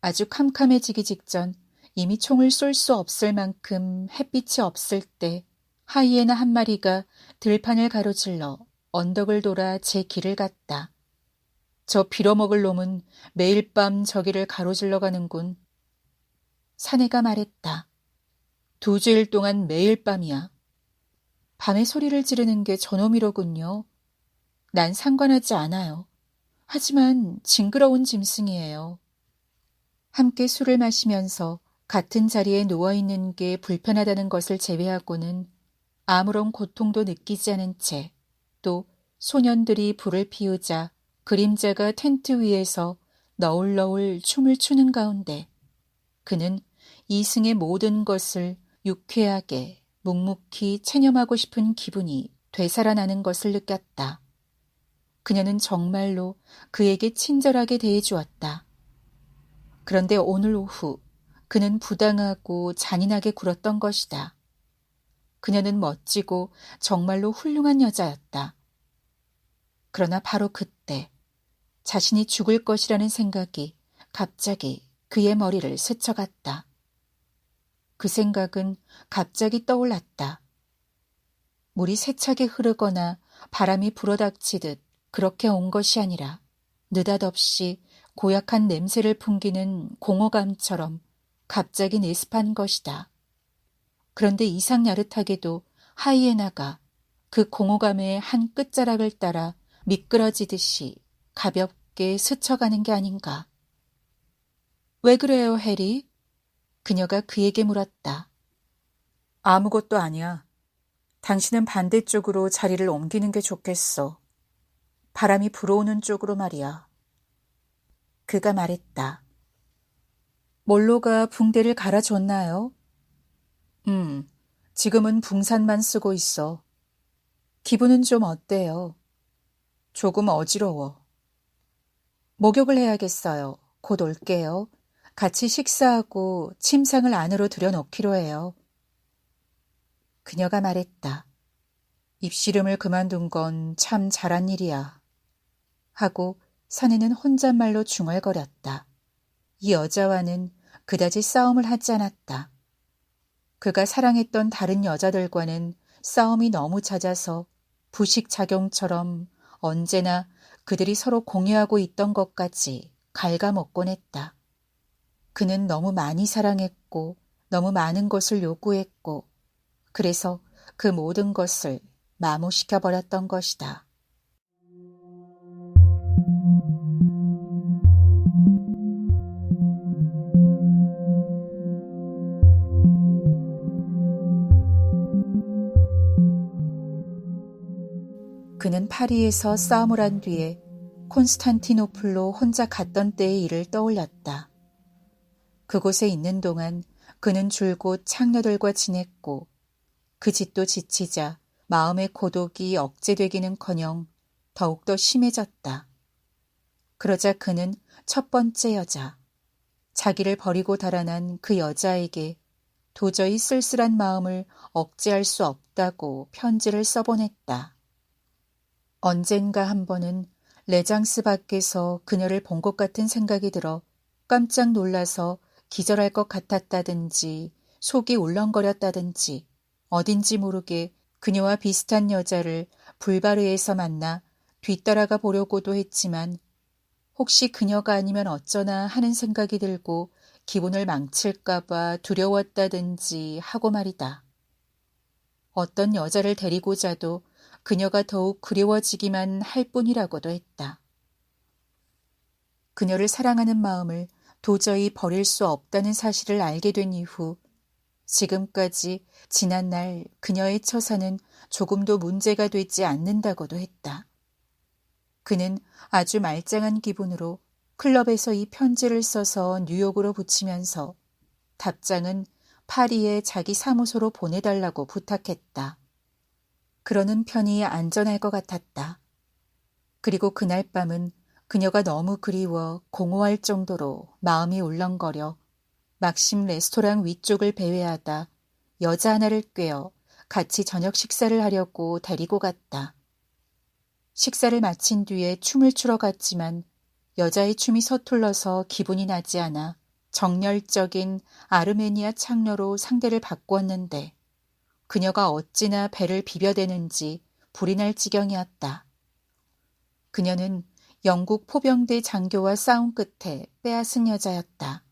아주 캄캄해지기 직전 이미 총을 쏠 수 없을 만큼 햇빛이 없을 때 하이에나 한 마리가 들판을 가로질러 언덕을 돌아 제 길을 갔다. 저 빌어먹을 놈은 매일 밤 저기를 가로질러 가는군. 사내가 말했다. 2주일 동안 매일 밤이야. 밤에 소리를 지르는 게 저놈이로군요. 난 상관하지 않아요. 하지만 징그러운 짐승이에요. 함께 술을 마시면서 같은 자리에 누워있는 게 불편하다는 것을 제외하고는 아무런 고통도 느끼지 않은 채 또 소년들이 불을 피우자 그림자가 텐트 위에서 너울너울 춤을 추는 가운데 그는 이승의 모든 것을 유쾌하게 묵묵히 체념하고 싶은 기분이 되살아나는 것을 느꼈다. 그녀는 정말로 그에게 친절하게 대해주었다. 그런데 오늘 오후 그는 부당하고 잔인하게 굴었던 것이다. 그녀는 멋지고 정말로 훌륭한 여자였다. 그러나 바로 그때 자신이 죽을 것이라는 생각이 갑자기 그의 머리를 스쳐갔다. 그 생각은 갑자기 떠올랐다. 물이 세차게 흐르거나 바람이 불어닥치듯 그렇게 온 것이 아니라 느닷없이 고약한 냄새를 풍기는 공허감처럼 갑자기 내습한 것이다. 그런데 이상 야릇하게도 하이에나가 그 공허감의 한 끝자락을 따라 미끄러지듯이 가볍게 스쳐가는 게 아닌가. 왜 그래요, 해리? 그녀가 그에게 물었다. 아무것도 아니야. 당신은 반대쪽으로 자리를 옮기는 게 좋겠어. 바람이 불어오는 쪽으로 말이야. 그가 말했다. 몰로가 붕대를 갈아줬나요? 지금은 붕산만 쓰고 있어. 기분은 좀 어때요? 조금 어지러워. 목욕을 해야겠어요. 곧 올게요. 같이 식사하고 침상을 안으로 들여놓기로 해요. 그녀가 말했다. 입씨름을 그만둔 건 참 잘한 일이야. 하고 사내는 혼잣말로 중얼거렸다. 이 여자와는 그다지 싸움을 하지 않았다. 그가 사랑했던 다른 여자들과는 싸움이 너무 잦아서 부식작용처럼 언제나 그들이 서로 공유하고 있던 것까지 갉아먹곤 했다. 그는 너무 많이 사랑했고 너무 많은 것을 요구했고 그래서 그 모든 것을 마모시켜버렸던 것이다. 그는 파리에서 싸움을 한 뒤에 콘스탄티노플로 혼자 갔던 때의 일을 떠올렸다. 그곳에 있는 동안 그는 줄곧 창녀들과 지냈고 그 짓도 지치자 마음의 고독이 억제되기는커녕 더욱더 심해졌다. 그러자 그는 첫 번째 여자, 자기를 버리고 달아난 그 여자에게 도저히 쓸쓸한 마음을 억제할 수 없다고 편지를 써보냈다. 언젠가 한 번은 레장스 밖에서 그녀를 본 것 같은 생각이 들어 깜짝 놀라서 기절할 것 같았다든지 속이 울렁거렸다든지 어딘지 모르게 그녀와 비슷한 여자를 불바르에서 만나 뒤따라가 보려고도 했지만 혹시 그녀가 아니면 어쩌나 하는 생각이 들고 기분을 망칠까봐 두려웠다든지 하고 말이다. 어떤 여자를 데리고자도 그녀가 더욱 그리워지기만 할 뿐이라고도 했다. 그녀를 사랑하는 마음을 도저히 버릴 수 없다는 사실을 알게 된 이후 지금까지 지난날 그녀의 처사는 조금도 문제가 되지 않는다고도 했다. 그는 아주 말짱한 기분으로 클럽에서 이 편지를 써서 뉴욕으로 붙이면서 답장은 파리에 자기 사무소로 보내달라고 부탁했다. 그러는 편이 안전할 것 같았다. 그리고 그날 밤은 그녀가 너무 그리워 공허할 정도로 마음이 울렁거려 막심 레스토랑 위쪽을 배회하다 여자 하나를 꿰어 같이 저녁 식사를 하려고 데리고 갔다. 식사를 마친 뒤에 춤을 추러 갔지만 여자의 춤이 서툴러서 기분이 나지 않아 정열적인 아르메니아 창녀로 상대를 바꾸었는데 그녀가 어찌나 배를 비벼대는지 불이 날 지경이었다. 그녀는 영국 포병대 장교와 싸움 끝에 빼앗은 여자였다.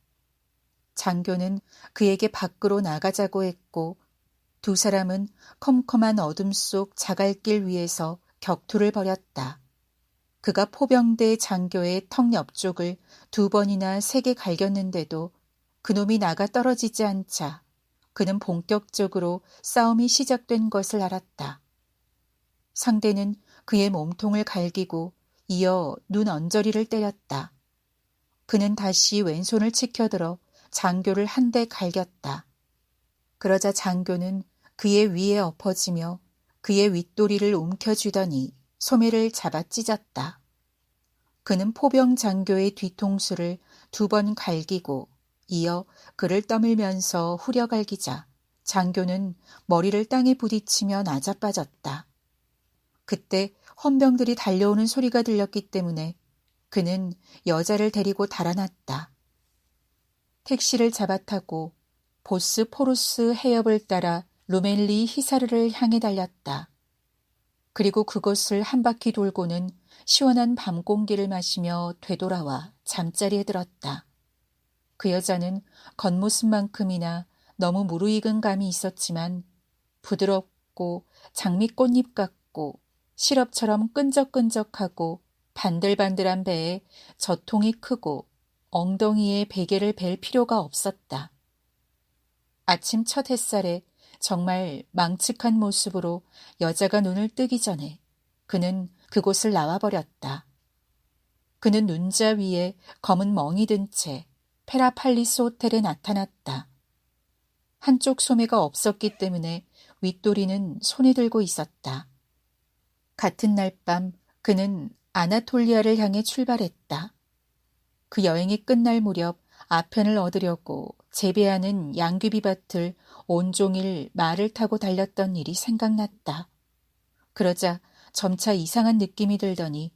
장교는 그에게 밖으로 나가자고 했고 두 사람은 컴컴한 어둠 속 자갈길 위에서 격투를 벌였다. 그가 포병대 장교의 턱 옆쪽을 2번이나 세게 갈겼는데도 그놈이 나가 떨어지지 않자 그는 본격적으로 싸움이 시작된 것을 알았다. 상대는 그의 몸통을 갈기고 이어 눈 언저리를 때렸다. 그는 다시 왼손을 치켜들어 장교를 한 대 갈겼다. 그러자 장교는 그의 위에 엎어지며 그의 윗도리를 움켜쥐더니 소매를 잡아 찢었다. 그는 포병 장교의 뒤통수를 2번 갈기고 이어 그를 떠밀면서 후려갈기자 장교는 머리를 땅에 부딪히며 나자빠졌다. 그때 헌병들이 달려오는 소리가 들렸기 때문에 그는 여자를 데리고 달아났다. 택시를 잡아타고 보스포루스 해협을 따라 루멜리 히사르를 향해 달렸다. 그리고 그곳을 한 바퀴 돌고는 시원한 밤 공기를 마시며 되돌아와 잠자리에 들었다. 그 여자는 겉모습만큼이나 너무 무르익은 감이 있었지만 부드럽고 장미꽃잎 같고 시럽처럼 끈적끈적하고 반들반들한 배에 젖통이 크고 엉덩이에 베개를 벨 필요가 없었다. 아침 첫 햇살에 정말 망측한 모습으로 여자가 눈을 뜨기 전에 그는 그곳을 나와버렸다. 그는 눈자 위에 검은 멍이 든 채 페라팔리스 호텔에 나타났다. 한쪽 소매가 없었기 때문에 윗도리는 손에 들고 있었다. 같은 날 밤 그는 아나톨리아를 향해 출발했다. 그 여행이 끝날 무렵 아편을 얻으려고 재배하는 양귀비밭을 온종일 말을 타고 달렸던 일이 생각났다. 그러자 점차 이상한 느낌이 들더니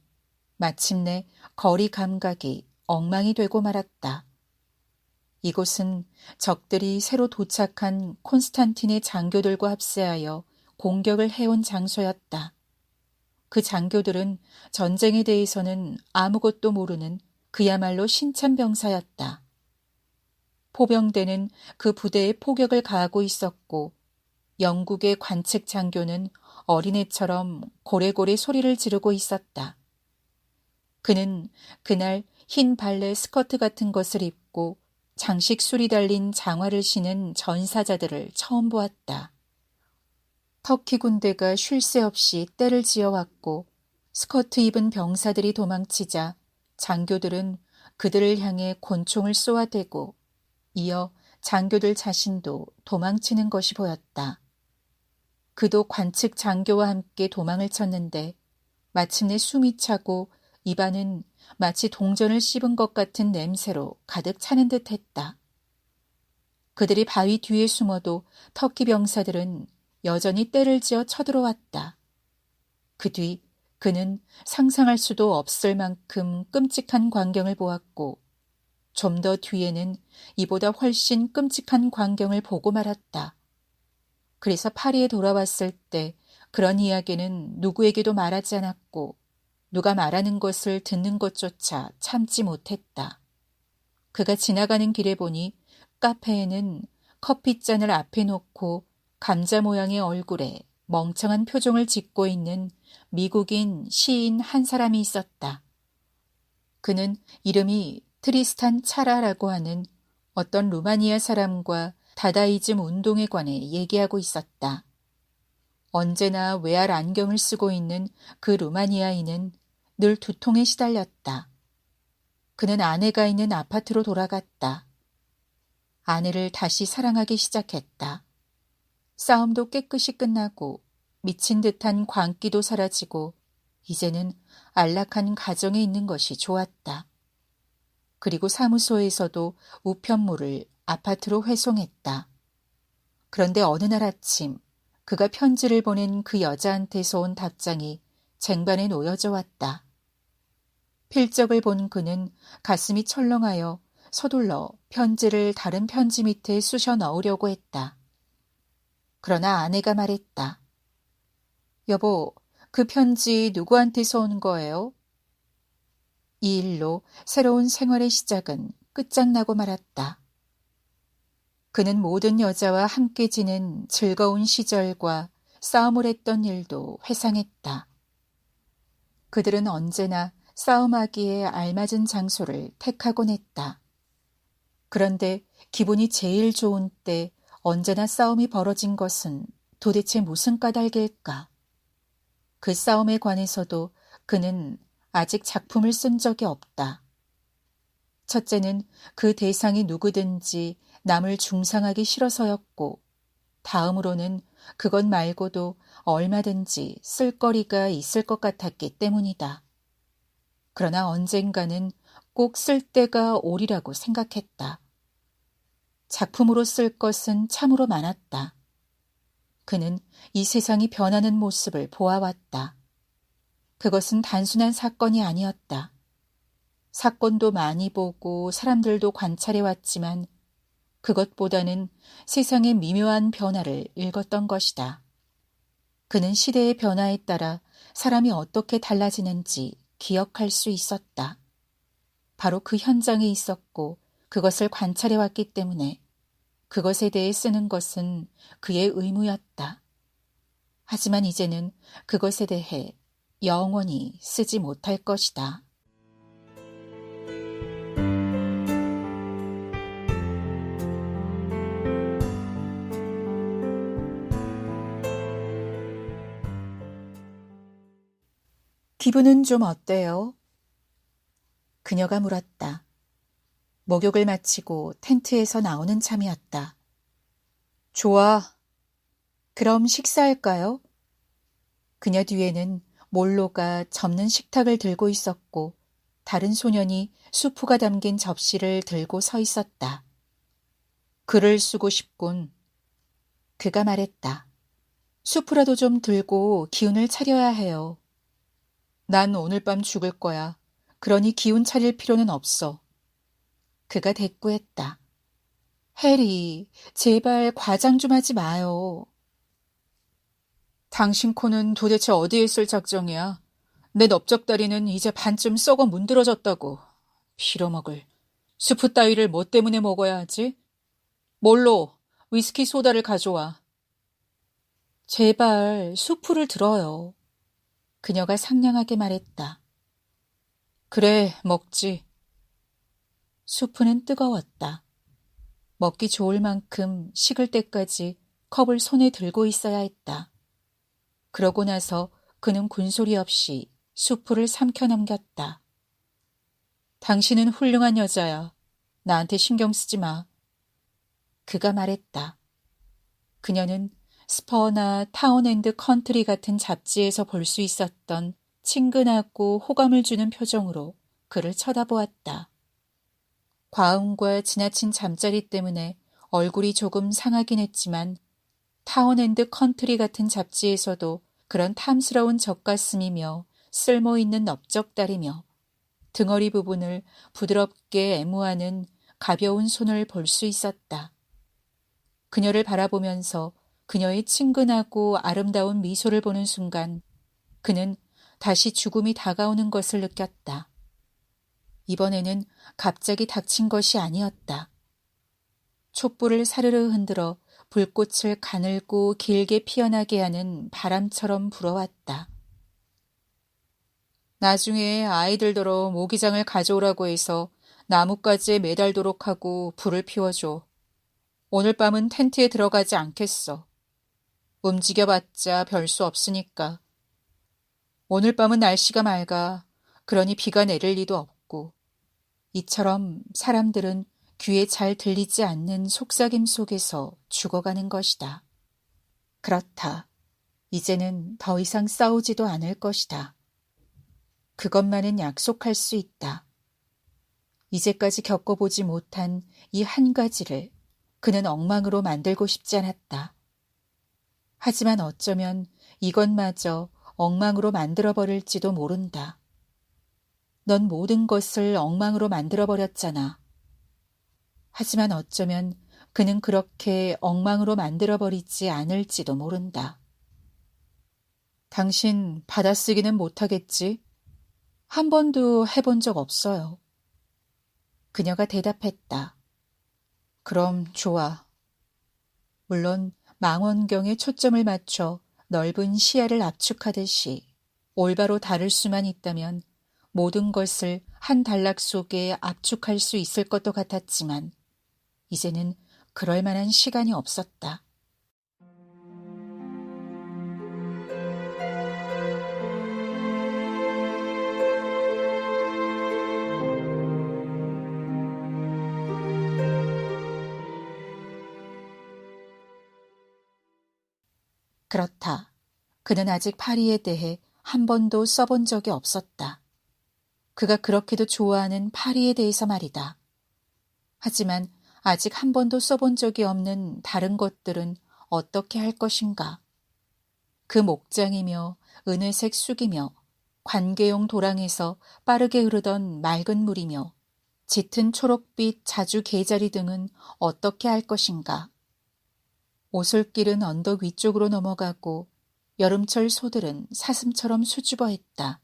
마침내 거리 감각이 엉망이 되고 말았다. 이곳은 적들이 새로 도착한 콘스탄틴의 장교들과 합세하여 공격을 해온 장소였다. 그 장교들은 전쟁에 대해서는 아무것도 모르는 그야말로 신참병사였다. 포병대는 그 부대에 포격을 가하고 있었고 영국의 관책 장교는 어린애처럼 고래고래 소리를 지르고 있었다. 그는 그날 흰 발레 스커트 같은 것을 입고 장식술이 달린 장화를 신은 전사자들을 처음 보았다. 터키 군대가 쉴 새 없이 때를 지어왔고 스커트 입은 병사들이 도망치자 장교들은 그들을 향해 권총을 쏘아대고 이어 장교들 자신도 도망치는 것이 보였다. 그도 관측 장교와 함께 도망을 쳤는데 마침내 숨이 차고 입안은 마치 동전을 씹은 것 같은 냄새로 가득 차는 듯했다. 그들이 바위 뒤에 숨어도 터키 병사들은 여전히 때를 지어 쳐들어왔다. 그 뒤 그는 상상할 수도 없을 만큼 끔찍한 광경을 보았고 좀 더 뒤에는 이보다 훨씬 끔찍한 광경을 보고 말았다. 그래서 파리에 돌아왔을 때 그런 이야기는 누구에게도 말하지 않았고 누가 말하는 것을 듣는 것조차 참지 못했다. 그가 지나가는 길에 보니 카페에는 커피잔을 앞에 놓고 감자 모양의 얼굴에 멍청한 표정을 짓고 있는 미국인 시인 한 사람이 있었다. 그는 이름이 트리스탄 차라라고 하는 어떤 루마니아 사람과 다다이즘 운동에 관해 얘기하고 있었다. 언제나 외알 안경을 쓰고 있는 그 루마니아인은 늘 두통에 시달렸다. 그는 아내가 있는 아파트로 돌아갔다. 아내를 다시 사랑하기 시작했다. 싸움도 깨끗이 끝나고 미친 듯한 광기도 사라지고 이제는 안락한 가정에 있는 것이 좋았다. 그리고 사무소에서도 우편물을 아파트로 회송했다. 그런데 어느 날 아침 그가 편지를 보낸 그 여자한테서 온 답장이 쟁반에 놓여져 왔다. 필적을 본 그는 가슴이 철렁하여 서둘러 편지를 다른 편지 밑에 쑤셔 넣으려고 했다. 그러나 아내가 말했다. 여보, 그 편지 누구한테서 온 거예요? 이 일로 새로운 생활의 시작은 끝장나고 말았다. 그는 모든 여자와 함께 지낸 즐거운 시절과 싸움을 했던 일도 회상했다. 그들은 언제나 싸움하기에 알맞은 장소를 택하곤 했다. 그런데 기분이 제일 좋은 때 언제나 싸움이 벌어진 것은 도대체 무슨 까닭일까? 그 싸움에 관해서도 그는 아직 작품을 쓴 적이 없다. 첫째는 그 대상이 누구든지 남을 중상하기 싫어서였고, 다음으로는 그것 말고도 얼마든지 쓸거리가 있을 것 같았기 때문이다. 그러나 언젠가는 꼭 쓸 때가 오리라고 생각했다. 작품으로 쓸 것은 참으로 많았다. 그는 이 세상이 변하는 모습을 보아왔다. 그것은 단순한 사건이 아니었다. 사건도 많이 보고 사람들도 관찰해왔지만 그것보다는 세상의 미묘한 변화를 읽었던 것이다. 그는 시대의 변화에 따라 사람이 어떻게 달라지는지 기억할 수 있었다. 바로 그 현장에 있었고 그것을 관찰해왔기 때문에 그것에 대해 쓰는 것은 그의 의무였다. 하지만 이제는 그것에 대해 영원히 쓰지 못할 것이다. 기분은 좀 어때요? 그녀가 물었다. 목욕을 마치고 텐트에서 나오는 참이었다. 좋아. 그럼 식사할까요? 그녀 뒤에는 몰로가 접는 식탁을 들고 있었고 다른 소년이 수프가 담긴 접시를 들고 서 있었다. 글을 쓰고 싶군. 그가 말했다. 수프라도 좀 들고 기운을 차려야 해요. 난 오늘 밤 죽을 거야. 그러니 기운 차릴 필요는 없어. 그가 대꾸했다. 해리, 제발 과장 좀 하지 마요. 당신 코는 도대체 어디에 쓸 작정이야? 내 넓적다리는 이제 반쯤 썩어 문드러졌다고. 빌어먹을. 수프 따위를 뭐 때문에 먹어야 하지? 몰로 위스키 소다를 가져와. 제발 수프를 들어요. 그녀가 상냥하게 말했다. 그래, 먹지. 수프는 뜨거웠다. 먹기 좋을 만큼 식을 때까지 컵을 손에 들고 있어야 했다. 그러고 나서 그는 군소리 없이 수프를 삼켜 넘겼다. 당신은 훌륭한 여자야. 나한테 신경 쓰지 마. 그가 말했다. 그녀는 스퍼나 타운앤드 컨트리 같은 잡지에서 볼 수 있었던 친근하고 호감을 주는 표정으로 그를 쳐다보았다. 과음과 지나친 잠자리 때문에 얼굴이 조금 상하긴 했지만 타운앤드 컨트리 같은 잡지에서도 그런 탐스러운 젖가슴이며 쓸모있는 넓적다리며 등허리 부분을 부드럽게 애무하는 가벼운 손을 볼 수 있었다. 그녀를 바라보면서 그녀의 친근하고 아름다운 미소를 보는 순간 그는 다시 죽음이 다가오는 것을 느꼈다. 이번에는 갑자기 닥친 것이 아니었다. 촛불을 사르르 흔들어 불꽃을 가늘고 길게 피어나게 하는 바람처럼 불어왔다. 나중에 아이들더러 모기장을 가져오라고 해서 나뭇가지에 매달도록 하고 불을 피워줘. 오늘 밤은 텐트에 들어가지 않겠어. 움직여봤자 별 수 없으니까. 오늘 밤은 날씨가 맑아. 그러니 비가 내릴 리도 없고. 이처럼 사람들은 귀에 잘 들리지 않는 속삭임 속에서 죽어가는 것이다. 그렇다. 이제는 더 이상 싸우지도 않을 것이다. 그것만은 약속할 수 있다. 이제까지 겪어보지 못한 이 한 가지를 그는 엉망으로 만들고 싶지 않았다. 하지만 어쩌면 이것마저 엉망으로 만들어버릴지도 모른다. 넌 모든 것을 엉망으로 만들어버렸잖아. 하지만 어쩌면 그는 그렇게 엉망으로 만들어버리지 않을지도 모른다. 당신 받아쓰기는 못하겠지? 한 번도 해본 적 없어요. 그녀가 대답했다. 그럼 좋아. 물론 망원경에 초점을 맞춰 넓은 시야를 압축하듯이 올바로 다룰 수만 있다면 모든 것을 한 단락 속에 압축할 수 있을 것도 같았지만 이제는 그럴 만한 시간이 없었다. 그렇다. 그는 아직 파리에 대해 한 번도 써본 적이 없었다. 그가 그렇게도 좋아하는 파리에 대해서 말이다. 하지만 아직 한 번도 써본 적이 없는 다른 것들은 어떻게 할 것인가? 그 목장이며 은회색 쑥이며 관계용 도랑에서 빠르게 흐르던 맑은 물이며 짙은 초록빛 자주 개자리 등은 어떻게 할 것인가? 오솔길은 언덕 위쪽으로 넘어가고 여름철 소들은 사슴처럼 수줍어했다.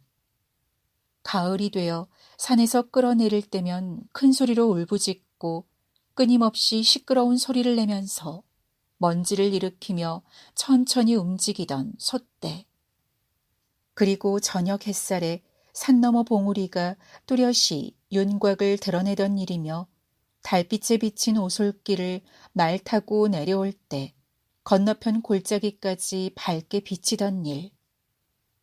가을이 되어 산에서 끌어내릴 때면 큰 소리로 울부짖고 끊임없이 시끄러운 소리를 내면서 먼지를 일으키며 천천히 움직이던 솥대. 그리고 저녁 햇살에 산 너머 봉우리가 뚜렷이 윤곽을 드러내던 일이며 달빛에 비친 오솔길을 말 타고 내려올 때 건너편 골짜기까지 밝게 비치던 일.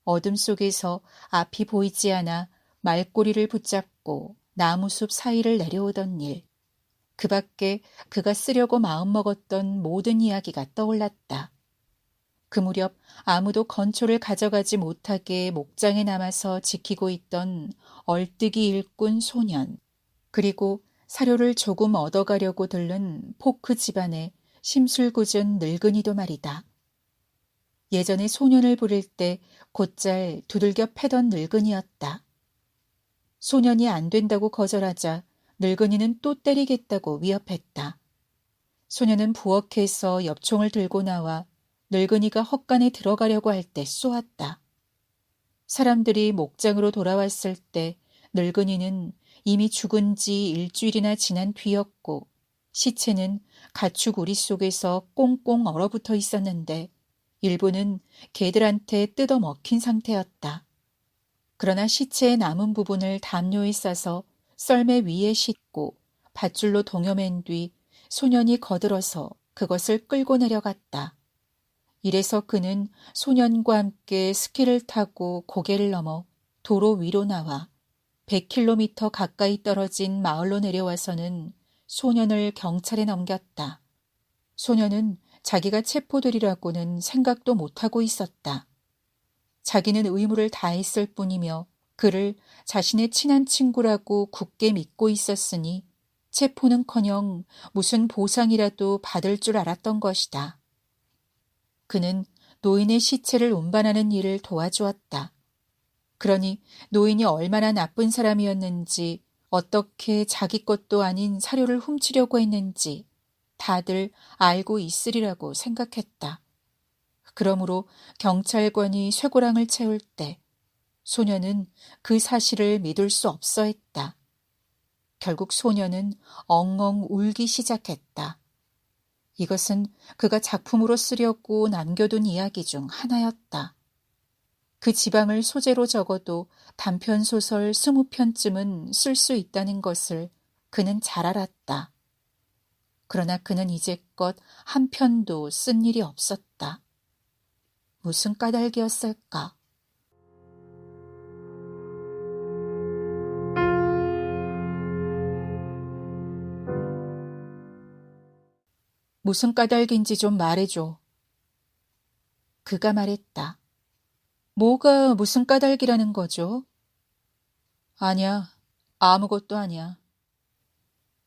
어둠 속에서 앞이 보이지 않아 말꼬리를 붙잡고 나무숲 사이를 내려오던 일. 그 밖에 그가 쓰려고 마음먹었던 모든 이야기가 떠올랐다. 그 무렵 아무도 건초를 가져가지 못하게 목장에 남아서 지키고 있던 얼뜨기 일꾼 소년, 그리고 사료를 조금 얻어가려고 들른 포크 집안의 심술궂은 늙은이도 말이다. 예전에 소년을 부릴 때 곧잘 두들겨 패던 늙은이였다. 소년이 안 된다고 거절하자 늙은이는 또 때리겠다고 위협했다. 소년은 부엌에서 엽총을 들고 나와 늙은이가 헛간에 들어가려고 할 때 쏘았다. 사람들이 목장으로 돌아왔을 때 늙은이는 이미 죽은 지 일주일이나 지난 뒤였고 시체는 가축 우리 속에서 꽁꽁 얼어붙어 있었는데 일부는 개들한테 뜯어 먹힌 상태였다. 그러나 시체의 남은 부분을 담요에 싸서 썰매 위에 싣고 밧줄로 동여맨 뒤 소년이 거들어서 그것을 끌고 내려갔다. 이래서 그는 소년과 함께 스키를 타고 고개를 넘어 도로 위로 나와 100km 가까이 떨어진 마을로 내려와서는 소년을 경찰에 넘겼다. 소년은 자기가 체포되리라고는 생각도 못하고 있었다. 자기는 의무를 다했을 뿐이며 그를 자신의 친한 친구라고 굳게 믿고 있었으니 체포는커녕 무슨 보상이라도 받을 줄 알았던 것이다. 그는 노인의 시체를 운반하는 일을 도와주었다. 그러니 노인이 얼마나 나쁜 사람이었는지 어떻게 자기 것도 아닌 사료를 훔치려고 했는지 다들 알고 있으리라고 생각했다. 그러므로 경찰관이 쇠고랑을 채울 때 소녀는 그 사실을 믿을 수 없어 했다. 결국 소녀는 엉엉 울기 시작했다. 이것은 그가 작품으로 쓰려고 남겨둔 이야기 중 하나였다. 그 지방을 소재로 적어도 단편소설 20편쯤은 쓸 수 있다는 것을 그는 잘 알았다. 그러나 그는 이제껏 한 편도 쓴 일이 없었다. 무슨 까닭이었을까? 무슨 까닭인지 좀 말해줘. 그가 말했다. 뭐가 무슨 까닭이라는 거죠? 아니야, 아무것도 아니야.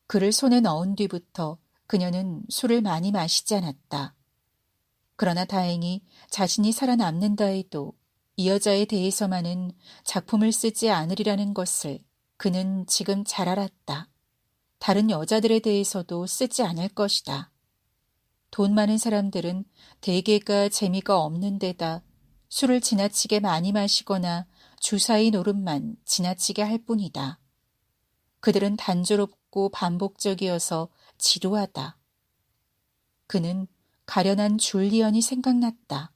그를 손에 넣은 뒤부터 그녀는 술을 많이 마시지 않았다. 그러나 다행히 자신이 살아남는다 해도 이 여자에 대해서만은 작품을 쓰지 않으리라는 것을 그는 지금 잘 알았다. 다른 여자들에 대해서도 쓰지 않을 것이다. 돈 많은 사람들은 대개가 재미가 없는 데다 술을 지나치게 많이 마시거나 주사위 노릇만 지나치게 할 뿐이다. 그들은 단조롭고 반복적이어서 지루하다. 그는 가련한 줄리언이 생각났다.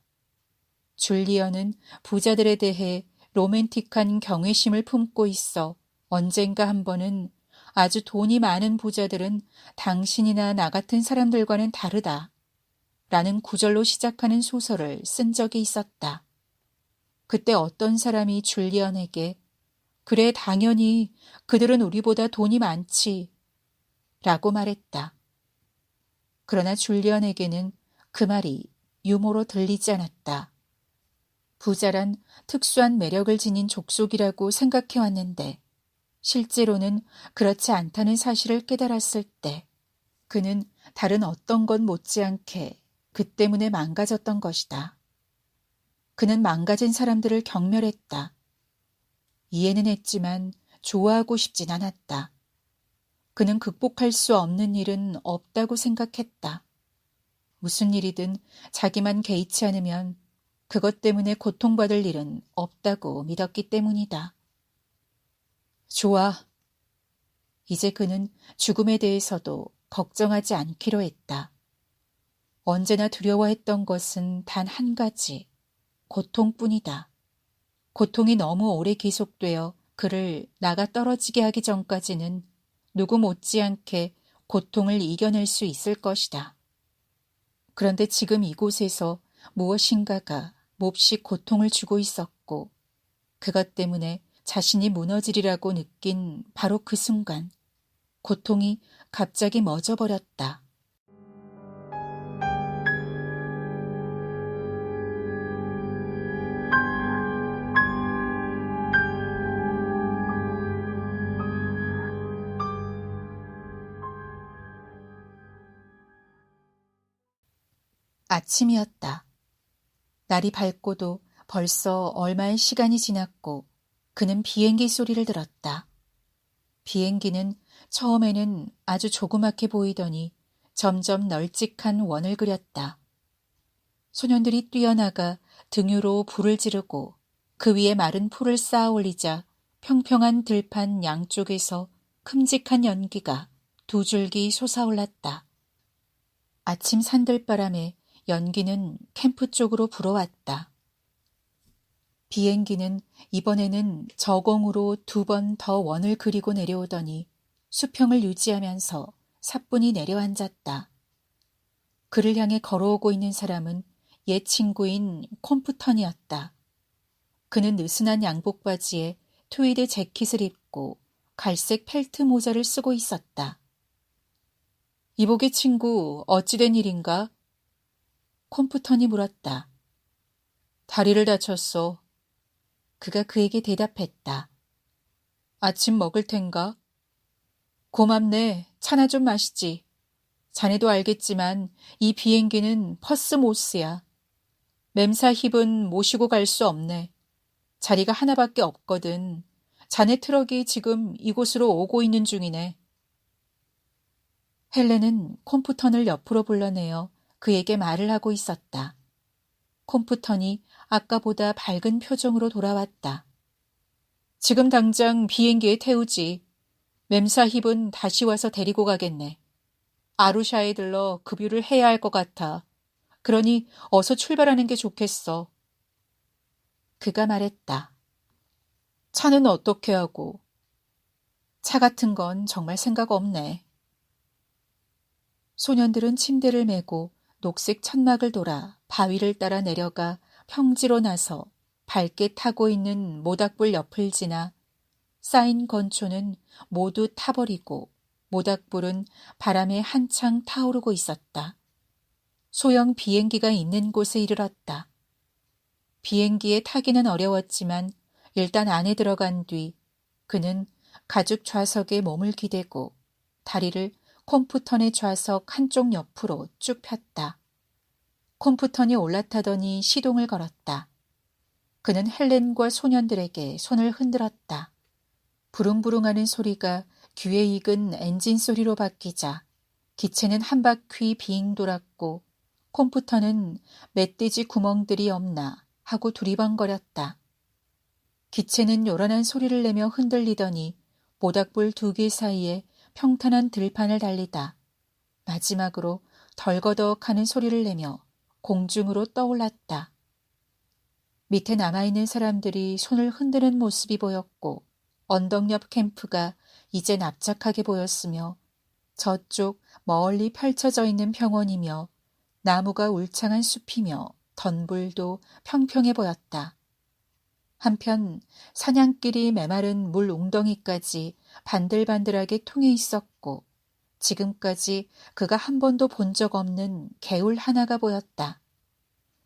줄리언은 부자들에 대해 로맨틱한 경외심을 품고 있어 언젠가 한 번은 아주 돈이 많은 부자들은 당신이나 나 같은 사람들과는 다르다 라는 구절로 시작하는 소설을 쓴 적이 있었다. 그때 어떤 사람이 줄리언에게 그래 당연히 그들은 우리보다 돈이 많지 라고 말했다. 그러나 줄리언에게는 그 말이 유머로 들리지 않았다. 부자란 특수한 매력을 지닌 족속이라고 생각해왔는데 실제로는 그렇지 않다는 사실을 깨달았을 때 그는 다른 어떤 것 못지않게 그 때문에 망가졌던 것이다. 그는 망가진 사람들을 경멸했다. 이해는 했지만 좋아하고 싶진 않았다. 그는 극복할 수 없는 일은 없다고 생각했다. 무슨 일이든 자기만 개의치 않으면 그것 때문에 고통받을 일은 없다고 믿었기 때문이다. 좋아. 이제 그는 죽음에 대해서도 걱정하지 않기로 했다. 언제나 두려워했던 것은 단 한 가지, 고통뿐이다. 고통이 너무 오래 계속되어 그를 나가 떨어지게 하기 전까지는 누구 못지않게 고통을 이겨낼 수 있을 것이다. 그런데 지금 이곳에서 무엇인가가 몹시 고통을 주고 있었고 그것 때문에 자신이 무너지리라고 느낀 바로 그 순간 고통이 갑자기 멎어버렸다. 아침이었다. 날이 밝고도 벌써 얼마의 시간이 지났고 그는 비행기 소리를 들었다. 비행기는 처음에는 아주 조그맣게 보이더니 점점 널찍한 원을 그렸다. 소년들이 뛰어나가 등유로 불을 지르고 그 위에 마른 풀을 쌓아 올리자 평평한 들판 양쪽에서 큼직한 연기가 두 줄기 솟아올랐다. 아침 산들바람에 연기는 캠프 쪽으로 불어왔다. 비행기는 이번에는 저공으로 2번 더 원을 그리고 내려오더니 수평을 유지하면서 사뿐히 내려앉았다. 그를 향해 걸어오고 있는 사람은 옛 친구인 콤프턴이었다. 그는 느슨한 양복바지에 트위드 재킷을 입고 갈색 펠트 모자를 쓰고 있었다. 이복의 친구 어찌된 일인가? 콤프턴이 물었다. 다리를 다쳤어. 그가 그에게 대답했다. 아침 먹을 텐가? 고맙네. 차나 좀 마시지. 자네도 알겠지만 이 비행기는 퍼스모스야. 맴사 힙은 모시고 갈 수 없네. 자리가 하나밖에 없거든. 자네 트럭이 지금 이곳으로 오고 있는 중이네. 헬렌은 콤프턴을 옆으로 불러내어 그에게 말을 하고 있었다. 콤프턴이 아까보다 밝은 표정으로 돌아왔다. 지금 당장 비행기에 태우지. 맴사 힙은 다시 와서 데리고 가겠네. 아루샤에 들러 급유를 해야 할 것 같아. 그러니 어서 출발하는 게 좋겠어. 그가 말했다. 차는 어떻게 하고? 차 같은 건 정말 생각 없네. 소년들은 침대를 메고 녹색 천막을 돌아 바위를 따라 내려가 평지로 나서 밝게 타고 있는 모닥불 옆을 지나 쌓인 건초는 모두 타버리고 모닥불은 바람에 한창 타오르고 있었다. 소형 비행기가 있는 곳에 이르렀다. 비행기에 타기는 어려웠지만 일단 안에 들어간 뒤 그는 가죽 좌석에 몸을 기대고 다리를 콤프턴의 좌석 한쪽 옆으로 쭉 폈다. 콤프턴이 올라타더니 시동을 걸었다. 그는 헬렌과 소년들에게 손을 흔들었다. 부릉부릉하는 소리가 귀에 익은 엔진 소리로 바뀌자 기체는 한 바퀴 빙 돌았고 콤프턴은 멧돼지 구멍들이 없나 하고 두리번거렸다. 기체는 요란한 소리를 내며 흔들리더니 모닥불 2개 사이에 평탄한 들판을 달리다 마지막으로 덜거덕하는 소리를 내며 공중으로 떠올랐다. 밑에 남아있는 사람들이 손을 흔드는 모습이 보였고 언덕 옆 캠프가 이제 납작하게 보였으며 저쪽 멀리 펼쳐져 있는 평원이며 나무가 울창한 숲이며 던불도 평평해 보였다. 한편 사냥길이 메마른 물 웅덩이까지 반들반들하게 통해 있었고 지금까지 그가 한 번도 본 적 없는 개울 하나가 보였다.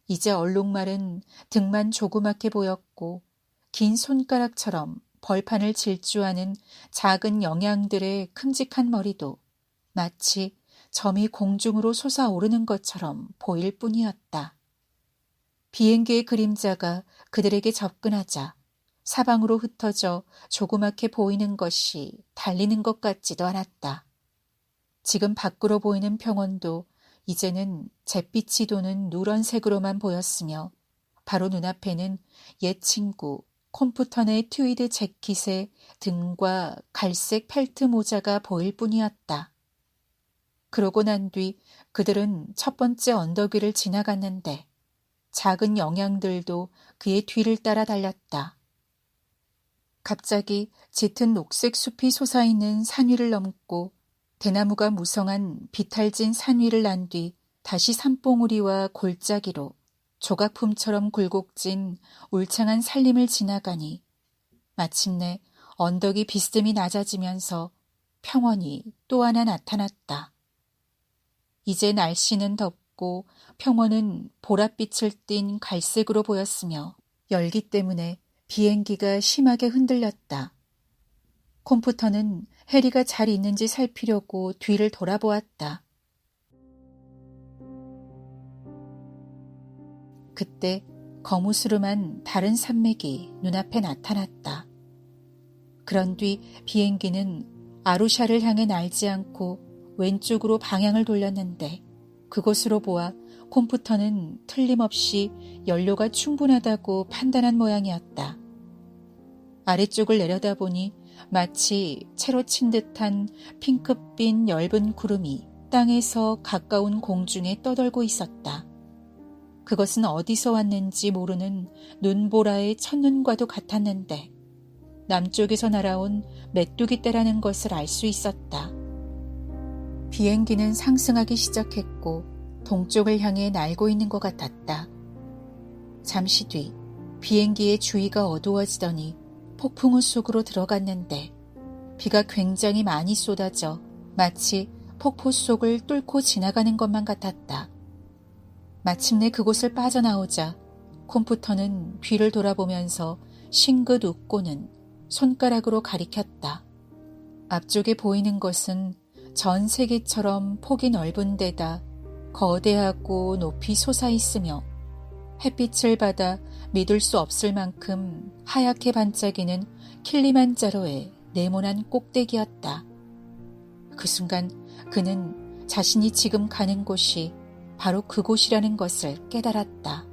이제 얼룩말은 등만 조그맣게 보였고 긴 손가락처럼 벌판을 질주하는 작은 영양들의 큼직한 머리도 마치 점이 공중으로 솟아오르는 것처럼 보일 뿐이었다. 비행기의 그림자가 그들에게 접근하자 사방으로 흩어져 조그맣게 보이는 것이 달리는 것 같지도 않았다. 지금 밖으로 보이는 평원도 이제는 잿빛이 도는 누런색으로만 보였으며 바로 눈앞에는 옛 친구 콤프턴의 트위드 재킷의 등과 갈색 펠트 모자가 보일 뿐이었다. 그러고 난 뒤 그들은 첫 번째 언덕 위를 지나갔는데 작은 영양들도 그의 뒤를 따라 달렸다. 갑자기 짙은 녹색 숲이 솟아있는 산 위를 넘고 대나무가 무성한 비탈진 산 위를 난 뒤 다시 산봉우리와 골짜기로 조각품처럼 굴곡진 울창한 산림을 지나가니 마침내 언덕이 비스듬히 낮아지면서 평원이 또 하나 나타났다. 이제 날씨는 덥고 평원은 보랏빛을 띤 갈색으로 보였으며 열기 때문에 비행기가 심하게 흔들렸다. 콤프터는 해리가 잘 있는지 살피려고 뒤를 돌아보았다. 그때 거무스름한 다른 산맥이 눈앞에 나타났다. 그런 뒤 비행기는 아루샤를 향해 날지 않고 왼쪽으로 방향을 돌렸는데 그곳으로 보아 콤프터는 틀림없이 연료가 충분하다고 판단한 모양이었다. 아래쪽을 내려다보니 마치 채로 친 듯한 핑크빛 엷은 구름이 땅에서 가까운 공중에 떠돌고 있었다. 그것은 어디서 왔는지 모르는 눈보라의 첫눈과도 같았는데 남쪽에서 날아온 메뚜기 떼라는 것을 알 수 있었다. 비행기는 상승하기 시작했고 동쪽을 향해 날고 있는 것 같았다. 잠시 뒤 비행기의 주위가 어두워지더니 폭풍우 속으로 들어갔는데 비가 굉장히 많이 쏟아져 마치 폭포 속을 뚫고 지나가는 것만 같았다. 마침내 그곳을 빠져나오자 콤프터는 뒤를 돌아보면서 싱긋 웃고는 손가락으로 가리켰다. 앞쪽에 보이는 것은 전 세계처럼 폭이 넓은 데다 거대하고 높이 솟아있으며 햇빛을 받아 믿을 수 없을 만큼 하얗게 반짝이는 킬리만자로의 네모난 꼭대기였다. 그 순간 그는 자신이 지금 가는 곳이 바로 그곳이라는 것을 깨달았다.